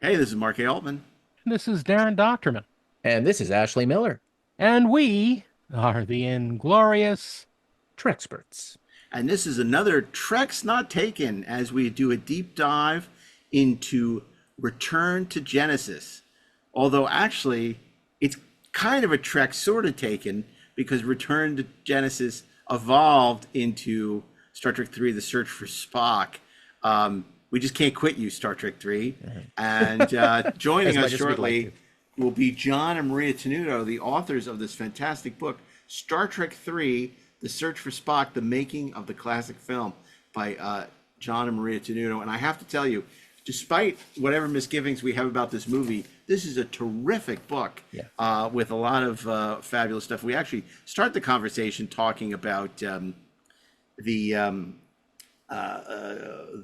Hey, this is Mark A. Altman, This is Darren Doctorman, And this is Ashley Miller, and we are the Inglorious. Treksperts. and this is another Treks Not Taken as we do a deep dive into Return to Genesis. Although, actually, it's kind of a Trek sort of taken because Return to Genesis evolved into Star Trek III: The Search for Spock. We just can't quit you, Star Trek III. And As joining us much as we'd like shortly to. will be John and Maria Tenuto, the authors of this fantastic book, Star Trek III: The Search for Spock, The Making of the Classic Film, by John and Maria Tenuto. And I have to tell you, despite whatever misgivings we have about this movie, this is a terrific book Yeah. with a lot of fabulous stuff. We actually start the conversation talking about the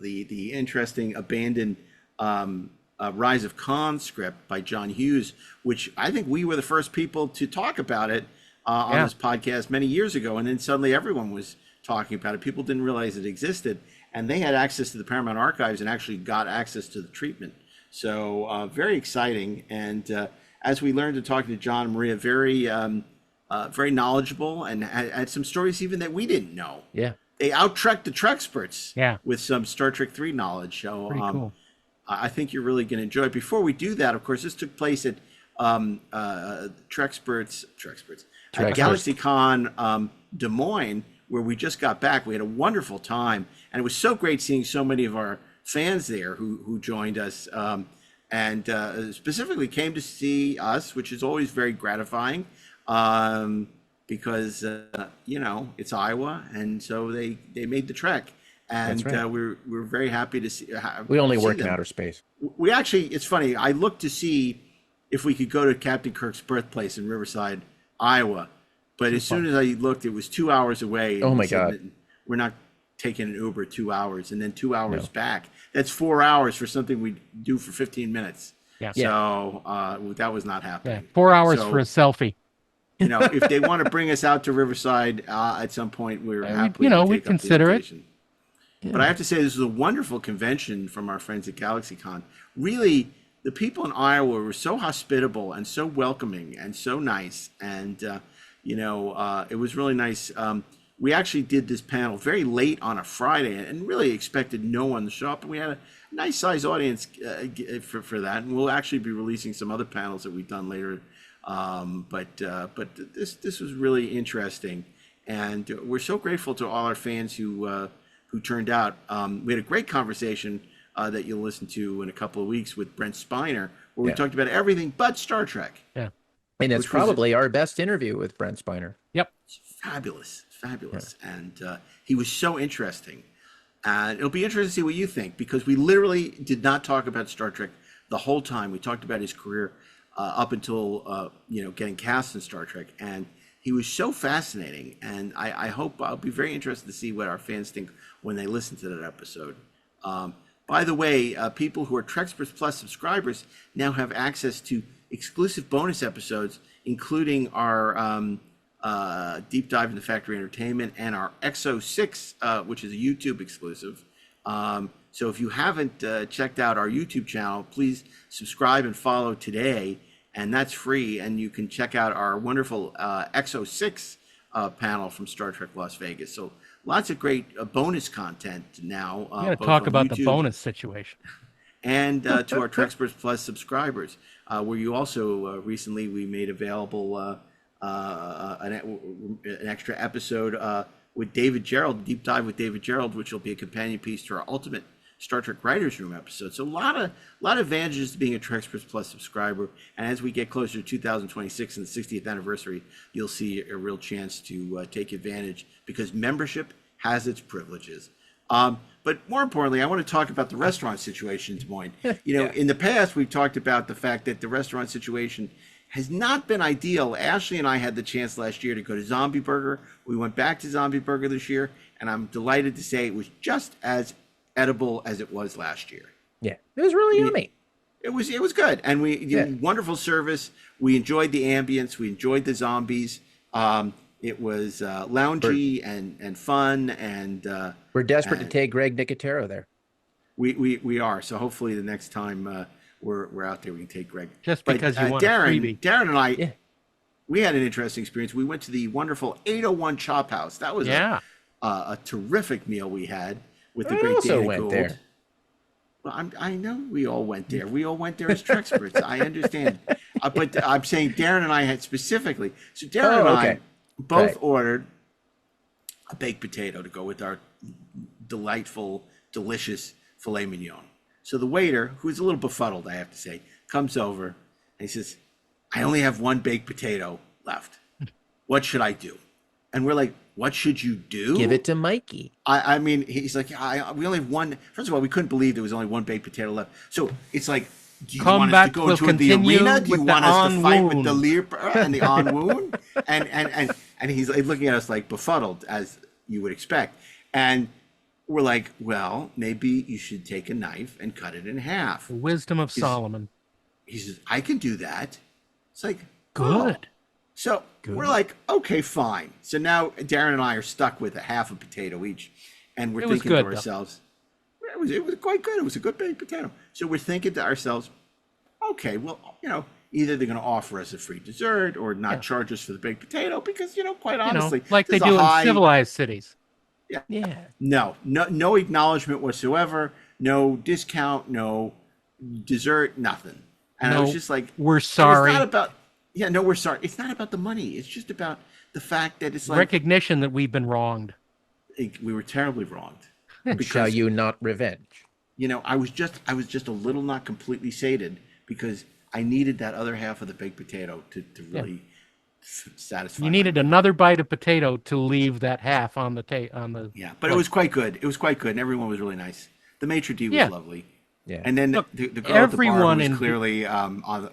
the interesting abandoned Rise of Khan script by John Hughes, which I think we were the first people to talk about it on Yeah. this podcast many years ago, and then suddenly everyone was talking about it. People didn't realize it existed, and they had access to the Paramount archives and actually got access to the treatment. So very exciting, and as we learned to talk to John and Maria, very knowledgeable, and had some stories even that we didn't know. Yeah. They out-trekked the Treksperts Yeah. with some Star Trek 3 knowledge. So Pretty cool. I think you're really going to enjoy it. Before we do that, of course, this took place at Treksperts at Treksperts. GalaxyCon Des Moines, where we just got back. We had a wonderful time, and it was so great seeing so many of our fans there who joined us, and specifically came to see us, which is always very gratifying. Because it's Iowa, and so they made the trek, and That's right. we're very happy to see. We only see work in them. outer space. We actually, it's funny. I looked to see if we could go to Captain Kirk's birthplace in Riverside, Iowa, but as soon as I looked, it was 2 hours away. And Oh we my said God. that we're not taking an Uber 2 hours, and then 2 hours No. back. That's 4 hours for something we do for 15 minutes. Yeah. So that was not Yeah. happening. 4 hours So, for a selfie. if they want to bring us out to Riverside at some point, we're happy you know, to we'd take up the consider it. invitation. But I have to say, this was a wonderful convention from our friends at GalaxyCon. Really, the people in Iowa were so hospitable and so welcoming and so nice. And, it was really nice. We actually did this panel very late on a Friday and really expected no one to show up. And we had a nice size audience for that. And we'll actually be releasing some other panels that we've done later. But this was really interesting. And we're so grateful to all our fans who turned out. We had a great conversation that you'll listen to in a couple of weeks with Brent Spiner, where we Yeah. talked about everything but Star Trek. Yeah. And it's Which was- probably our best interview with Brent Spiner. Yep. Fabulous. And he was so interesting. And it'll be interesting to see what you think, because we literally did not talk about Star Trek the whole time. We talked about his career up until, getting cast in Star Trek. And he was so fascinating. And I hope I'll be very interested to see what our fans think when they listen to that episode. By the way, people who are Treksperts Plus subscribers now have access to exclusive bonus episodes, including our deep dive into Factory Entertainment and our XO6, which is a YouTube exclusive. So if you haven't checked out our YouTube channel, please subscribe and follow today, and that's free. And you can check out our wonderful XO6 panel from Star Trek Las Vegas. So lots of great bonus content now. We got to both talk on about the YouTube bonus situation. and to our Treksperts Plus subscribers, where you also recently we made available an extra episode with David Gerald, deep dive with David Gerald, which will be a companion piece to our Ultimate Star Trek Writers Room episode. So a lot of advantages to being a Treksperts Plus subscriber. And as we get closer to 2026 and the 60th anniversary, you'll see a real chance to take advantage, because membership has its privileges. But more importantly, I want to talk about the restaurant situation in Des Moines. In the past, we've talked about the fact that the restaurant situation has not been ideal. Ashley and I had the chance last year to go to Zombie Burger. We went back to Zombie Burger this year, and I'm delighted to say it was just as edible as it was last year. Yeah. It was really yummy. It was good, and wonderful service. We enjoyed the ambience. We enjoyed the zombies. It was loungy and fun, and We're desperate to take Greg Nicotero there. we are. So hopefully the next time we're out there. We can take Greg. Just But, because you want a Darren, freebie. Darren and I, Yeah. we had an interesting experience. We went to the wonderful 801 Chop House. That was a terrific meal we had with the I great also Dana went Gould. there. Well, I know we all went there. We all went there as Treksperts. I understand. But I'm saying Darren and I had specifically. So Darren and I both ordered a baked potato to go with our delightful, delicious filet mignon. So the waiter, who's a little befuddled, I have to say, comes over and he says, I only have one baked potato left. What should I do? And we're like, what should you do? Give it to Mikey. I mean, he's like, we only have one. First of all, we couldn't believe there was only one baked potato left. So it's like, do you want us to go into the arena? Do you want us to fight with the Lear and the on wound? And he's like looking at us like befuddled, as you would expect. And we're like, well, maybe you should take a knife and cut it in half. The wisdom of Solomon. He says, I can do that. It's like, Good. Oh. So we're like, okay, fine. So now Darren and I are stuck with a half a potato each. And we're thinking to ourselves, it was quite good. It was a good baked potato. So we're thinking to ourselves, okay, well, either they're going to offer us a free dessert or not charge us for the baked potato because, quite honestly, like they do in civilized cities. Yeah. Yeah. No acknowledgement whatsoever. No discount, no dessert, nothing. And I was just like, we're sorry. It's not about, we're sorry. It's not about the money. It's just about the fact that it's like recognition that we've been wronged. We were terribly wronged. Shall you not revenge? I was just a little not completely sated because I needed that other half of the baked potato to really satisfy. You needed another bite of potato to leave that half on the Yeah, but it was quite good. It was quite good, and everyone was really nice. The maitre d' was lovely. Yeah. And then the girl at the bar was clearly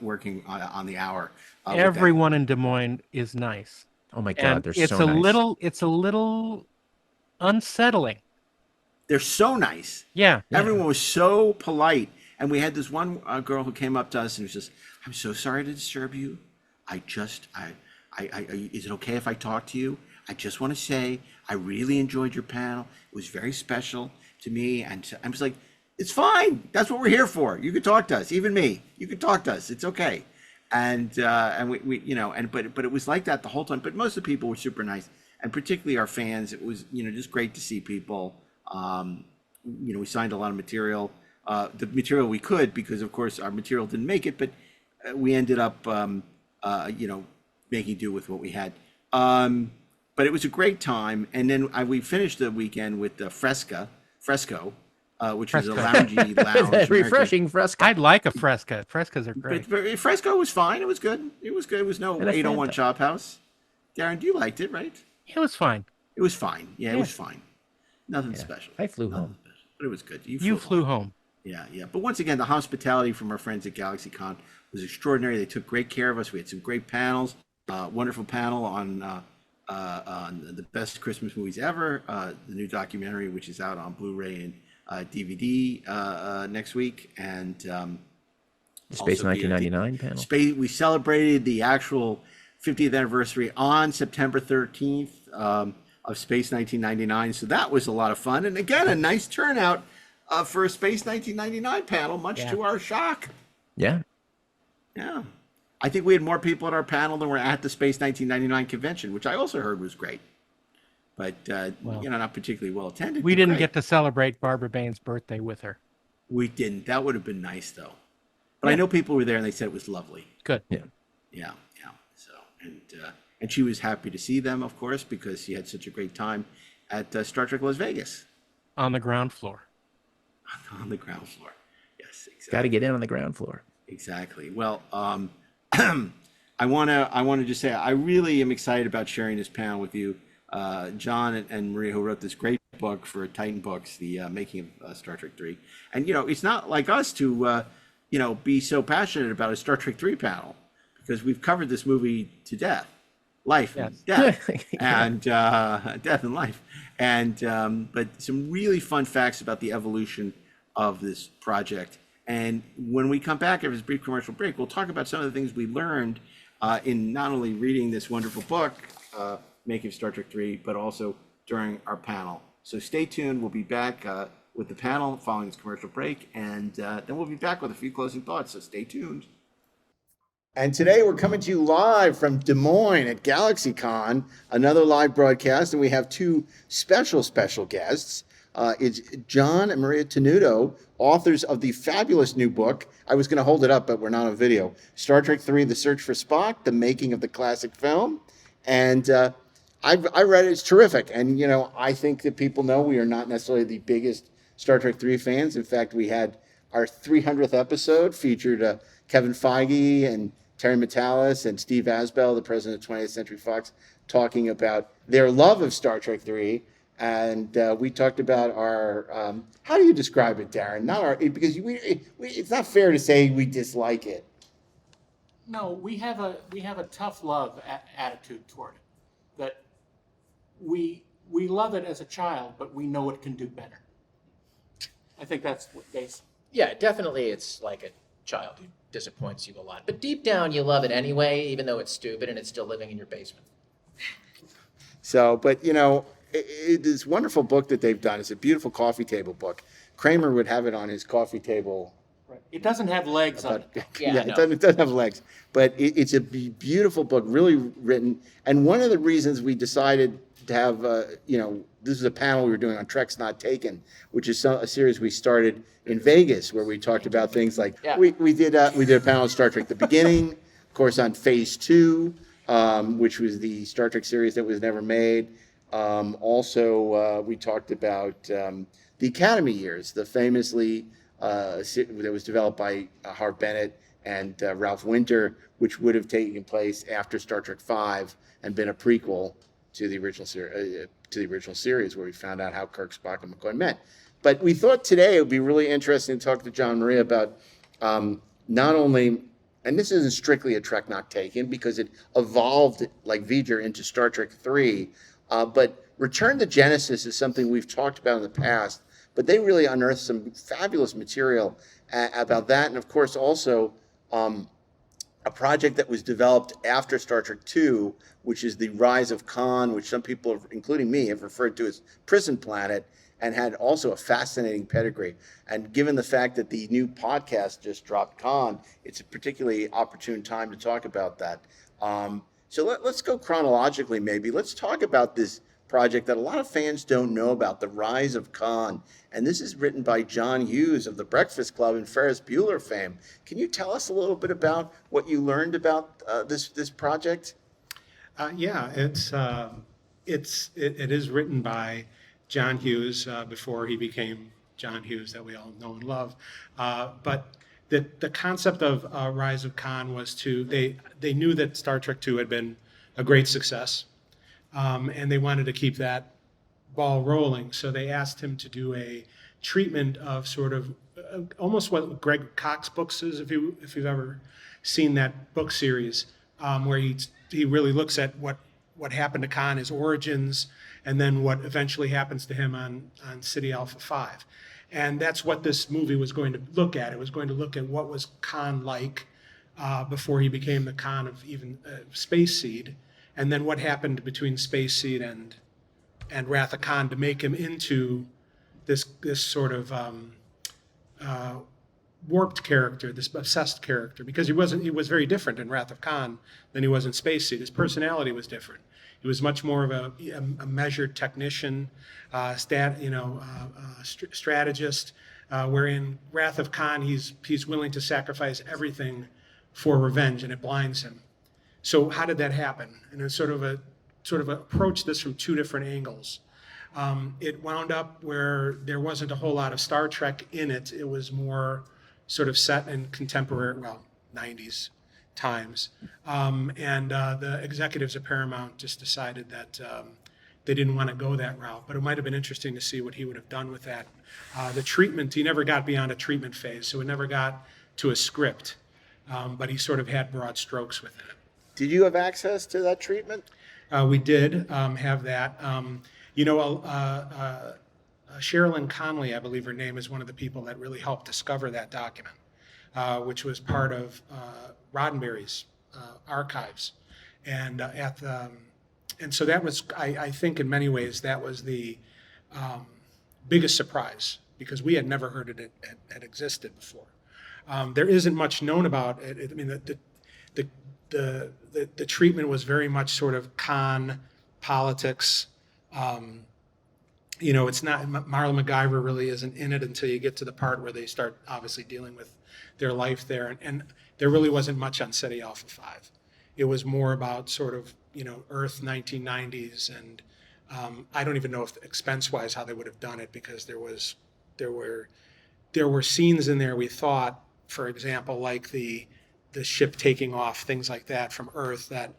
working on the hour. Everyone in Des Moines is nice. Oh my God, And they're it's so nice. It's a little unsettling. They're so nice. Yeah. Everyone was so polite. And we had this one girl who came up to us and was just, I'm so sorry to disturb you. is it okay if I talk to you? I just want to say, I really enjoyed your panel. It was very special to me. And I was like, it's fine. That's what we're here for. You can talk to us. Even me. You can talk to us. It's okay. And we but it was like that the whole time. But most of the people were super nice. And particularly our fans. It was, just great to see people. We signed a lot of material. The material we could, because of course our material didn't make it, but we ended up, making do with what we had. But it was a great time. And then we finished the weekend with the Fresco, which was a loungy lounge. That refreshing Fresco. I'd like a Fresca. Frescas are great. But Fresco was fine. It was good. It was good. It was no 801 Chop House. Darren, you liked it, right? It was fine. It was fine. Yeah, it was fine. Nothing special. I flew home. Special, but it was good. You flew home. Yeah. But once again, the hospitality from our friends at GalaxyCon was extraordinary. They took great care of us. We had some great panels. Wonderful panel on the best Christmas movies ever. The new documentary, which is out on Blu-ray and DVD next week, and the Space 1999 panel. We celebrated the actual 50th anniversary on September 13th of Space 1999. So that was a lot of fun, and again, a nice turnout for a Space 1999 panel, much to our shock. Yeah. I think we had more people at our panel than were at the Space 1999 convention, which I also heard was great. But, not particularly well attended. We didn't get to celebrate Barbara Bain's birthday with her. We didn't. That would have been nice, though. But I know people were there and they said it was lovely. Good. Yeah. So, and she was happy to see them, of course, because she had such a great time at Star Trek Las Vegas. On the ground floor. On the ground floor. Yes, exactly. Got to get in on the ground floor. Exactly. Well, I want to just say I really am excited about sharing this panel with you. John and Maria, who wrote this great book for Titan Books, the making of Star Trek 3. And, it's not like us to, be so passionate about a Star Trek 3 panel, because we've covered this movie to death, life and death, and death and life. And, but some really fun facts about the evolution of this project. And when we come back after this brief commercial break, we'll talk about some of the things we learned in not only reading this wonderful book, Making of Star Trek 3, but also during our panel. So stay tuned. We'll be back with the panel following this commercial break, and then we'll be back with a few closing thoughts, so stay tuned. And today we're coming to you live from Des Moines at GalaxyCon, another live broadcast, and we have two special guests. It's John and Maria Tenuto, authors of the fabulous new book. I was going to hold it up, but we're not on video. Star Trek III, The Search for Spock, the making of the classic film. And I read it. It's terrific. And, you know, I think that people know we are not necessarily the biggest Star Trek III fans. In fact, we had our 300th episode featured Kevin Feige and Terry Matalas and Steve Asbell, the president of 20th Century Fox, talking about their love of Star Trek III. And we talked about our, how do you describe it, Darren? Not our, because it's not fair to say we dislike it. No, we have a tough love attitude toward it. That we love it as a child, but we know it can do better. I think that's what they say. Yeah, definitely it's like a child who disappoints you a lot. But deep down, you love it anyway, even though it's stupid and it's still living in your basement. So, but, you know, this wonderful book that they've done. It's a beautiful coffee table book. Kramer would have it on his coffee table. Right. It doesn't have legs on it. Yeah, it doesn't have legs. But it's a beautiful book, really written. And one of the reasons we decided to have, you know, this is a panel we were doing on Trek's Not Taken, which is a series we started in Vegas, where we talked about things like, we did a panel on Star Trek The Beginning, of course, on Phase 2, which was the Star Trek series that was never made. Also, we talked about the Academy years, the famously that was developed by Harv Bennett and Ralph Winter, which would have taken place after Star Trek V and been a prequel to the original series, where we found out how Kirk, Spock, and McCoy met. But we thought today it would be really interesting to talk to John and Maria about not only, and this isn't strictly a Trek Not Taken because it evolved like V'ger into Star Trek III, but Return to Genesis is something we've talked about in the past, but they really unearthed some fabulous material about that. And of course, also a project that was developed after Star Trek II, which is the Rise of Khan, which some people, including me, have referred to as Prison Planet, and had also a fascinating pedigree. And given the fact that the new podcast just dropped, Khan, it's a particularly opportune time to talk about that. So let's go chronologically, maybe. Let's talk about this project that a lot of fans don't know about, The Rise of Khan. And this is written by John Hughes of The Breakfast Club and Ferris Bueller fame. Can you tell us a little bit about what you learned about this project? Yeah, it is written by John Hughes before he became John Hughes that we all know and love. But the concept of Rise of Khan was they knew that Star Trek II had been a great success, and they wanted to keep that ball rolling. So they asked him to do a treatment of sort of almost what Greg Cox books is, if you've ever seen that book series, where he really looks at what happened to Khan, his origins, and then what eventually happens to him on City Alpha 5. And that's what this movie was going to look at. It was going to look at what was Khan like before he became the Khan of even Space Seed, and then what happened between Space Seed and Wrath of Khan to make him into this sort of warped character, this obsessed character, because he was very different in Wrath of Khan than he was in Space Seed. His personality was different. He was much more of a measured technician, strategist, wherein Wrath of Khan, he's willing to sacrifice everything for revenge, and it blinds him. So how did that happen? And it's sort of approach this from two different angles. It wound up where there wasn't a whole lot of Star Trek in it. It was more sort of set in contemporary, 90s times. And the executives at Paramount just decided that they didn't want to go that route. But it might have been interesting to see what he would have done with that. The treatment, he never got beyond a treatment phase, so it never got to a script. But he sort of had broad strokes within it. Did you have access to that treatment? We did have that. Sherilyn Conley, I believe her name, is one of the people that really helped discover that document, which was part of Roddenberry's archives. And and so that was, I think in many ways, that was the biggest surprise because we had never heard it had existed before. There isn't much known about it. I mean, the treatment was very much sort of con politics. It's not, Marla MacGyver really isn't in it until you get to the part where they start obviously dealing with their life there. And there really wasn't much on SETI Alpha 5. It was more about sort of, Earth 1990s. And I don't even know if expense-wise how they would have done it, because there were scenes in there we thought, for example, like the ship taking off, things like that from Earth, that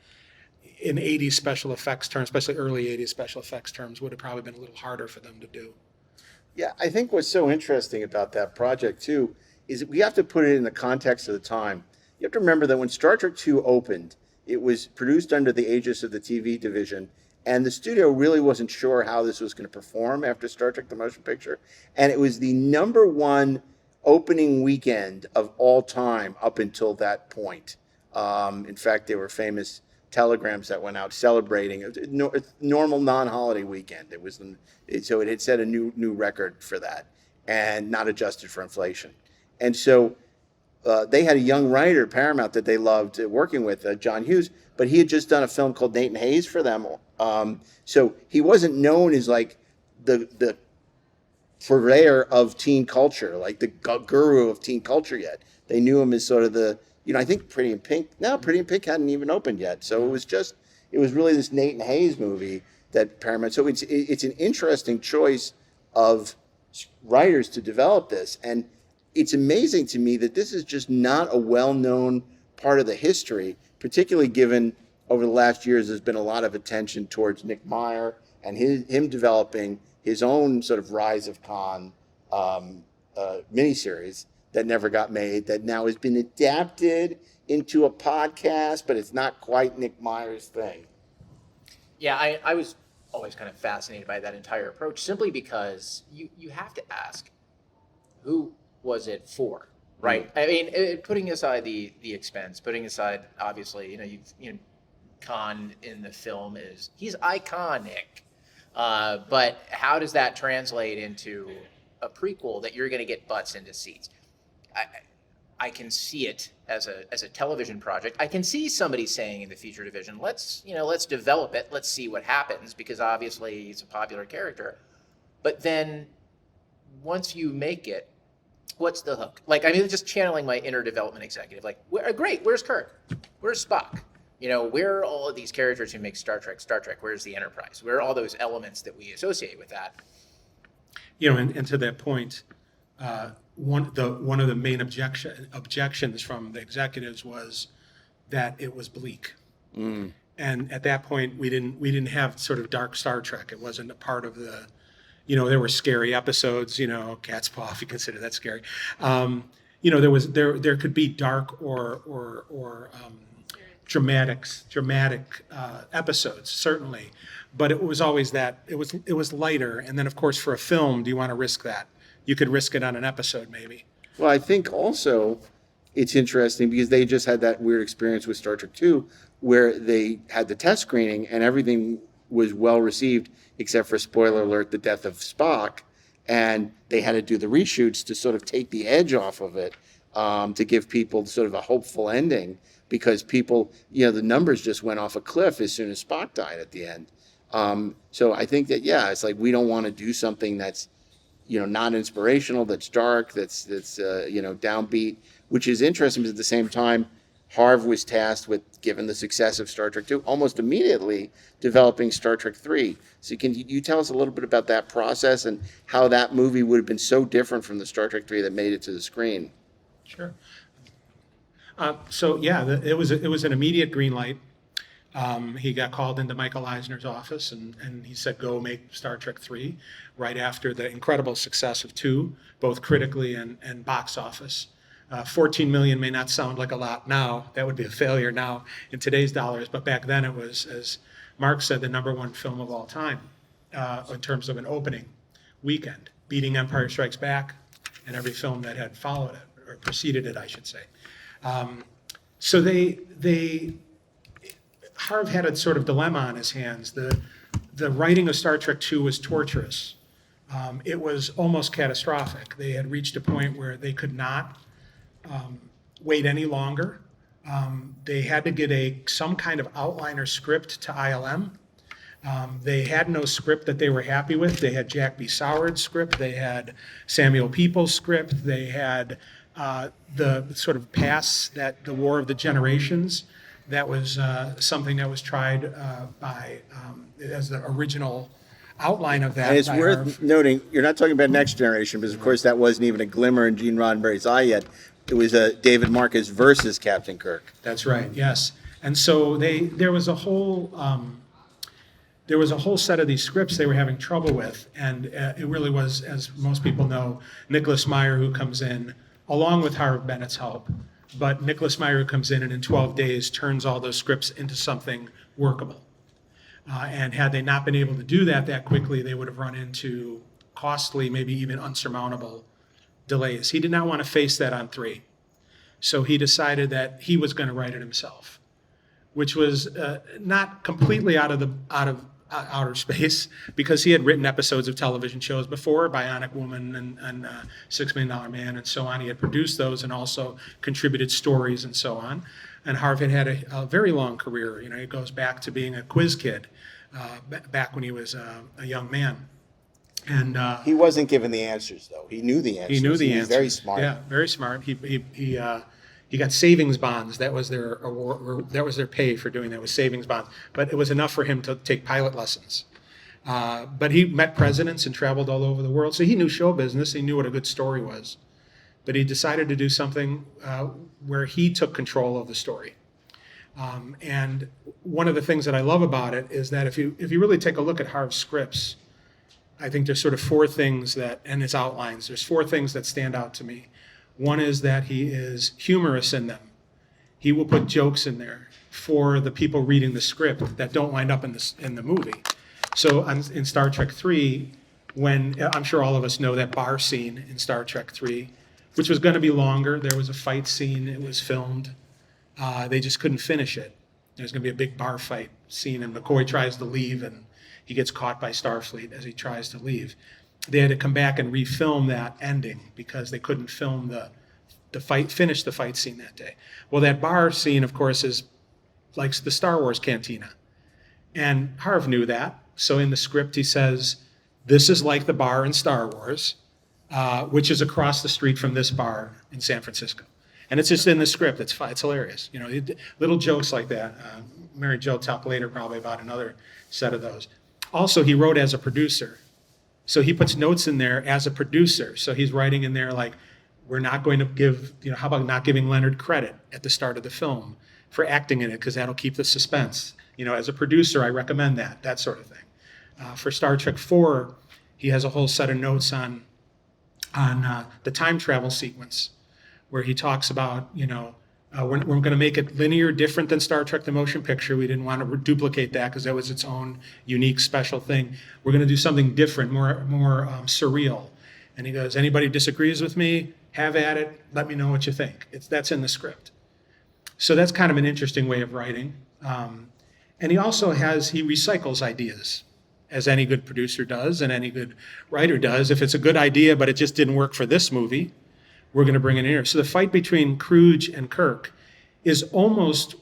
in 80s special effects terms, especially early 80s special effects terms, would have probably been a little harder for them to do. Yeah, I think what's so interesting about that project too is we have to put it in the context of the time. You have to remember that when Star Trek II opened, it was produced under the aegis of the TV division, and the studio really wasn't sure how this was going to perform after Star Trek the Motion Picture. And it was the #1 opening weekend of all time up until that point. In fact, there were famous telegrams that went out celebrating a normal non-holiday weekend. So it had set a new record for that, and not adjusted for inflation. And so they had a young writer, Paramount, that they loved working with, John Hughes, but he had just done a film called Nathan Hayes for them. So he wasn't known as like the purveyor of teen culture, like the guru of teen culture yet. They knew him as sort of I think Pretty in Pink hadn't even opened yet. So it was really this Nathan Hayes movie that Paramount, so it's an interesting choice of writers to develop this. And it's amazing to me that this is just not a well-known part of the history, particularly given over the last years there's been a lot of attention towards Nick Meyer and him developing his own sort of Rise of Khan miniseries that never got made, that now has been adapted into a podcast, but it's not quite Nick Meyer's thing. Yeah, I was always kind of fascinated by that entire approach, simply because you have to ask, who was it for, right? I mean, putting aside the expense, putting aside, obviously, Khan in the film he's iconic, but how does that translate into a prequel that you're going to get butts into seats? I can see it as a television project. I can see somebody saying in the feature division, let's develop it, let's see what happens, because obviously he's a popular character. But then once you make it, what's the hook? Just channeling my inner development executive. Great, where's Kirk? Where's Spock? Where are all of these characters who make Star Trek? Where's the Enterprise? Where are all those elements that we associate with that? And to that point, one of the main objections from the executives was that it was bleak. And at that point, we didn't have sort of dark Star Trek. It wasn't a part of the, there were scary episodes. Cat's Paw, if you consider that scary. There could be dark or dramatic episodes, certainly, but it was always that it was lighter. And then, of course, for a film, do you want to risk that? You could risk it on an episode, maybe. Well, I think also it's interesting because they just had that weird experience with Star Trek II, where they had the test screening and everything was well received, except for, spoiler alert, the death of Spock, and they had to do the reshoots to sort of take the edge off of it, to give people sort of a hopeful ending, because people, the numbers just went off a cliff as soon as Spock died at the end. So I think that, it's like we don't want to do something that's not inspirational, that's dark, that's downbeat, which is interesting because at the same time, Harv was tasked with, given the success of Star Trek II, almost immediately developing Star Trek III. So can you tell us a little bit about that process and how that movie would have been so different from the Star Trek III that made it to the screen? Sure. It was an immediate green light. He got called into Michael Eisner's office and he said, go make Star Trek III, right after the incredible success of II, both critically and box office. 14 million may not sound like a lot now. That would be a failure now in today's dollars, but back then it was, as Mark said, the #1 film of all time in terms of an opening weekend, beating Empire Strikes Back and every film that had followed it, or preceded it, I should say. So Harv had a sort of dilemma on his hands. The writing of Star Trek II was torturous it was almost catastrophic. They had reached a point where they could not wait any longer. They had to get some kind of outline or script to ILM. They had no script that they were happy with. They had Jack B. Soward's script. They had Samuel Peoples' script. They had the sort of pass that the War of the Generations. That was something that was tried as the original outline of that. And it's by worth Harv. noting, you're not talking about Next Generation, because of course that wasn't even a glimmer in Gene Roddenberry's eye yet. It was David Marcus versus Captain Kirk. That's right. Yes, and so there was a whole set of these scripts they were having trouble with, and it really was, as most people know, Nicholas Meyer who comes in along with Harv Bennett's help. But Nicholas Meyer who comes in and in 12 days turns all those scripts into something workable. And had they not been able to do that quickly, they would have run into costly, maybe even unsurmountable delays. He did not want to face that on 3. So he decided that he was going to write it himself, which was not completely out of outer space, because he had written episodes of television shows before, Bionic Woman and $6 Million Man and so on. He had produced those and also contributed stories and so on. And Harv had a very long career. You know, it goes back to being a quiz kid back when he was a young man. And He wasn't given the answers, though. He knew the answers. he knew the He was answers. very smart. Yeah, very smart. He got savings bonds. That was their award, that was their pay for doing that, was savings bonds. But it was enough for him to take pilot lessons. But he met presidents and traveled all over the world, so he knew show business. He knew what a good story was. But he decided to do something where he took control of the story. And one of the things that I love about it is that if you really take a look at Harv's scripts, I think there's sort of 4 things that, and his outlines, there's 4 things that stand out to me. One is that he is humorous in them. He will put jokes in there for the people reading the script that don't wind up in the movie. So in Star Trek 3, when, I'm sure all of us know that bar scene in Star Trek 3, which was going to be longer. There was a fight scene. It was filmed. They just couldn't finish it. There's going to be a big bar fight scene, and McCoy tries to leave, and he gets caught by Starfleet as he tries to leave. They had to come back and refilm that ending because they couldn't film finish the fight scene that day. Well, that bar scene, of course, is like the Star Wars cantina. And Harv knew that. So in the script, he says, this is like the bar in Star Wars, which is across the street from this bar in San Francisco. And it's just in the script. It's hilarious. You know, little jokes like that. Mary Jo will talk later probably about another set of those. Also, he wrote as a producer. So he puts notes in there as a producer. So he's writing in there like, we're not going to give, how about not giving Leonard credit at the start of the film for acting in it, because that'll keep the suspense. As a producer, I recommend that sort of thing. For Star Trek 4, he has a whole set of notes on the time travel sequence, where he talks about, we're going to make it linear, different than Star Trek the Motion Picture. We didn't want to duplicate that because that was its own unique, special thing. We're going to do something different, more surreal. And he goes, anybody disagrees with me, have at it, let me know what you think. That's in the script. So that's kind of an interesting way of writing. And he also he recycles ideas, as any good producer does and any good writer does. If it's a good idea, but it just didn't work for this movie, we're going to bring it in here. So the fight between Kruge and Kirk is almost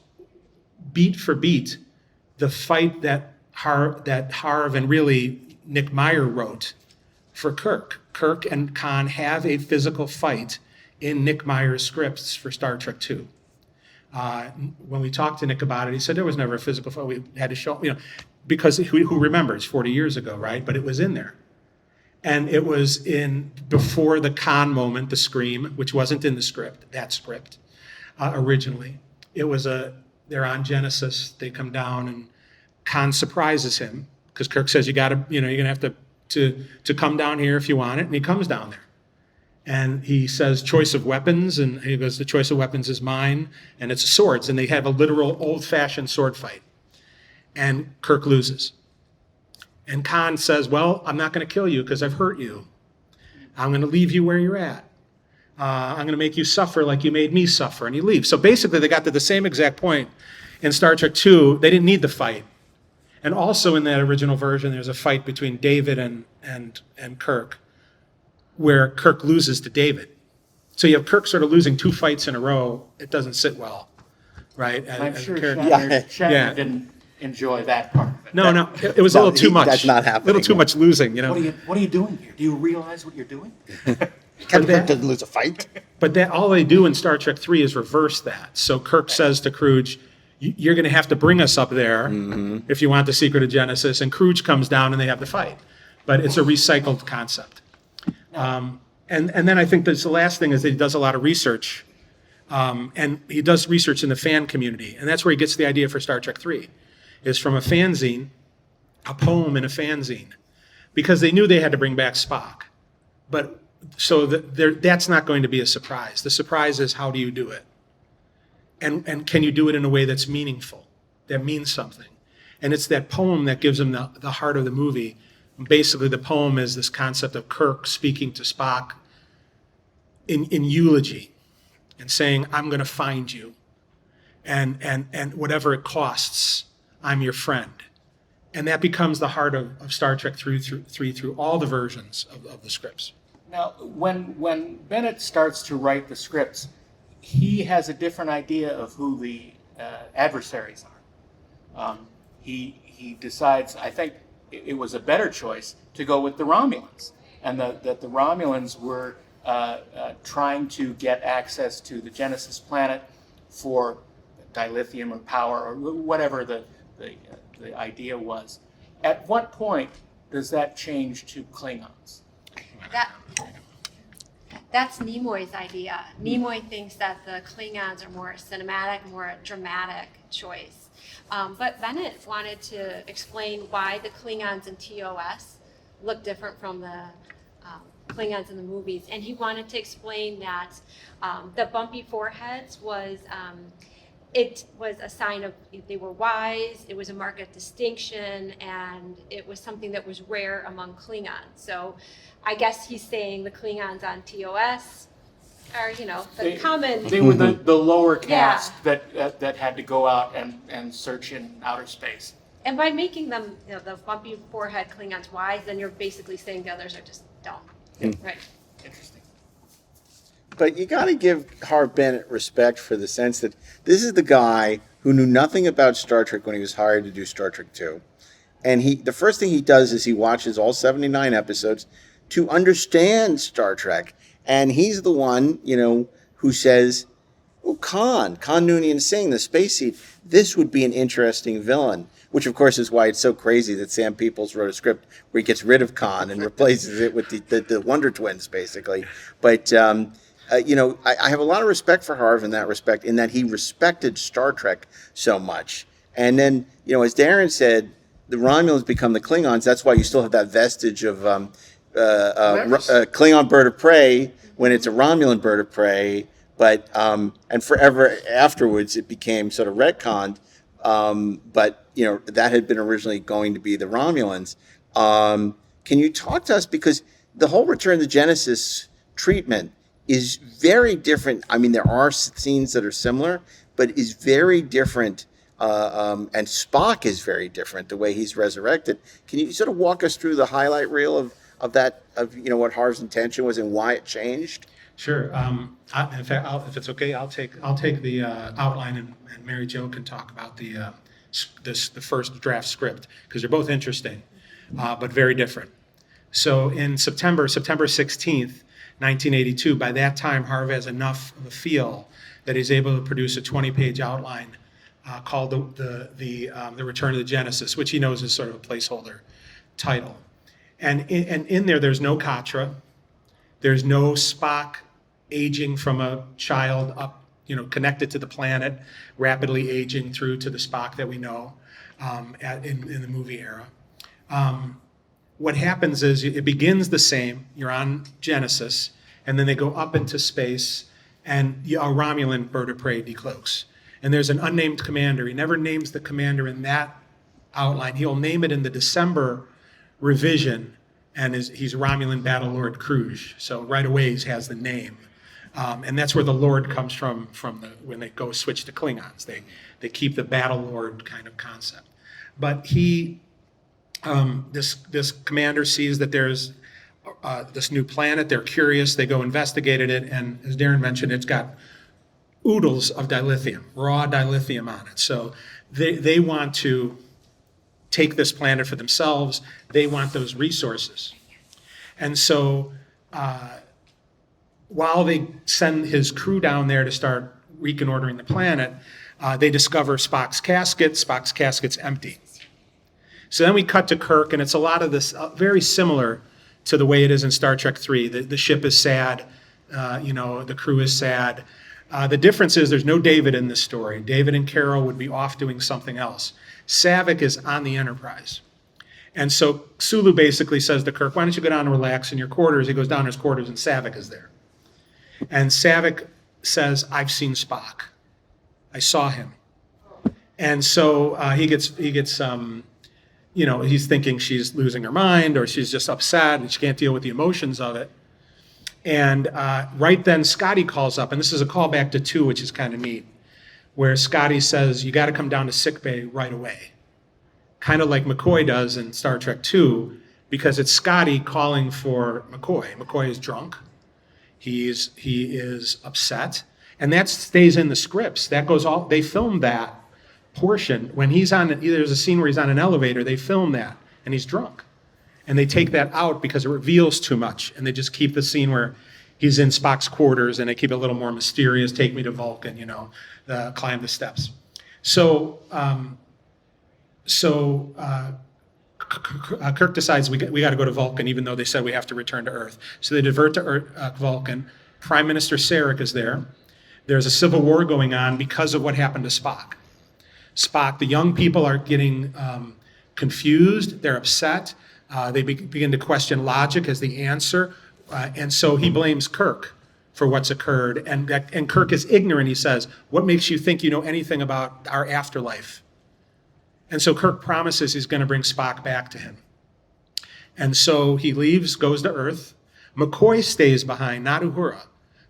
beat for beat the fight that Harv and really Nick Meyer wrote for Kirk. Kirk and Khan have a physical fight in Nick Meyer's scripts for Star Trek II. When we talked to Nick about it, he said there was never a physical fight. We had to show, because who remembers 40 years ago, right? But it was in there. And it was before the Khan moment, the scream, which wasn't in the script, originally. It was they're on Genesis, they come down and Khan surprises him because Kirk says, you're going to have to come down here if you want it. And he comes down there. And he says, choice of weapons. And he goes, the choice of weapons is mine. And it's swords. And they have a literal old-fashioned sword fight. And Kirk loses. And Khan says, well, I'm not going to kill you because I've hurt you. I'm going to leave you where you're at. I'm going to make you suffer like you made me suffer. And he leaves. So basically, they got to the same exact point in Star Trek II. They didn't need the fight. And also in that original version, there's a fight between David and Kirk, where Kirk loses to David. So you have Kirk sort of losing 2 fights in a row. It doesn't sit well, right? I'm sure character. Shatner Yeah. didn't enjoy that part of it. No, it was a little too much. That's not A happening. little too much losing, you know. What are you doing here? Do you realize what you're doing? Captain Kirk doesn't lose a fight. But that all they do in Star Trek 3 is reverse that. So Kirk says to Kruge, you're going to have to bring us up there if you want the secret of Genesis. And Kruge comes down and they have to fight. But it's a recycled concept. And then I think that's the last thing is that he does a lot of research. And he does research in the fan community. And that's where he gets the idea for Star Trek 3, is from a fanzine, a poem in a fanzine. Because they knew they had to bring back Spock. But so that's not going to be a surprise. The surprise is, how do you do it? And can you do it in a way that's meaningful, that means something? And it's that poem that gives them the heart of the movie. Basically, the poem is this concept of Kirk speaking to Spock in eulogy and saying, I'm going to find you. And whatever it costs, I'm your friend. And that becomes the heart of Star Trek 3 through all the versions of the scripts. Now, when Bennett starts to write the scripts, he has a different idea of who the adversaries are. He decides, I think it was a better choice to go with the Romulans, and that the Romulans were trying to get access to the Genesis planet for dilithium or power or whatever the idea was. At what point does that change to Klingons? That's Nimoy's idea. Nimoy thinks that the Klingons are more cinematic, more dramatic choice. But Bennett wanted to explain why the Klingons in TOS look different from the Klingons in the movies. And he wanted to explain that the bumpy foreheads was it was a sign of they were wise, it was a mark of distinction, and it was something that was rare among Klingons. So I guess he's saying the Klingons on TOS are, the common. They were the lower Yeah. caste that had to go out and search in outer space. And by making them, the bumpy forehead Klingons wise, then you're basically saying the others are just dumb. Right. Interesting. But you got to give Harv Bennett respect for the sense that this is the guy who knew nothing about Star Trek when he was hired to do Star Trek 2. And the first thing he does is he watches all 79 episodes to understand Star Trek. And he's the one, who says, well, Khan Noonien Singh, the space seed, this would be an interesting villain. Which, of course, is why it's so crazy that Sam Peoples wrote a script where he gets rid of Khan and replaces it with the Wonder Twins, basically. But I have a lot of respect for Harv in that respect, in that he respected Star Trek so much. And then, as Darren said, the Romulans become the Klingons. That's why you still have that vestige of Klingon bird of prey when it's a Romulan bird of prey. But and forever afterwards, it became sort of retconned. But that had been originally going to be the Romulans. Can you talk to us, because the whole Return to Genesis treatment is very different. I mean, there are scenes that are similar, but is very different. And Spock is very different, the way he's resurrected. Can you sort of walk us through the highlight reel of what Harv's intention was and why it changed? Sure. In fact, if it's okay, I'll take the outline, and Mary Jo can talk about the first draft script, because they're both interesting, but very different. So in September 16th, 1982, by that time, Harv has enough of a feel that he's able to produce a 20-page outline called the Return of the Genesis, which he knows is sort of a placeholder title. And in there, there's no Katra, there's no Spock aging from a child up, connected to the planet, rapidly aging through to the Spock that we know in the movie era. What happens is it begins the same. You're on Genesis, and then they go up into space, and a Romulan bird of prey decloaks. And there's an unnamed commander. He never names the commander in that outline. He'll name it in the December revision, and he's Romulan Battle Lord Kruge. So right away he has the name. And that's where the Lord comes from when they go switch to Klingons. They keep the Battle Lord kind of concept. But this commander sees that there's this new planet. They're curious. They go investigated it, and as Darren mentioned, it's got oodles of dilithium, raw dilithium on it. So they want to take this planet for themselves. They want those resources. And so while they send his crew down there to start reconnoitering the planet, they discover Spock's casket. Spock's casket's empty. So then we cut to Kirk, and it's a lot of this very similar to the way it is in Star Trek 3. The ship is sad, the crew is sad. The difference is there's no David in this story. David and Carol would be off doing something else. Saavik is on the Enterprise. And so Sulu basically says to Kirk, why don't you go down and relax in your quarters? He goes down to his quarters, and Saavik is there. And Saavik says, I've seen Spock. I saw him. And so he gets he's thinking she's losing her mind or she's just upset and she can't deal with the emotions of it. And right then, Scotty calls up, and this is a callback to 2, which is kind of neat, where Scotty says, you got to come down to sickbay right away. Kind of like McCoy does in Star Trek 2, because it's Scotty calling for McCoy. McCoy is drunk. He is upset. And that stays in the scripts. That goes all, they filmed that portion. When he's on, there's a scene where he's on an elevator, they film that, and he's drunk. And they take that out because it reveals too much. And they just keep the scene where he's in Spock's quarters and they keep it a little more mysterious. Take me to Vulcan, climb the steps. So Kirk decides we got to go to Vulcan, even though they said we have to return to Earth. So they divert to Vulcan. Prime Minister Sarek is there. There's a civil war going on because of what happened to Spock. The young people are getting confused. They're upset. They begin to question logic as the answer. And so he blames Kirk for what's occurred. And Kirk is ignorant, he says. What makes you think you know anything about our afterlife? And so Kirk promises he's going to bring Spock back to him. And so he leaves, goes to Earth. McCoy stays behind, not Uhura,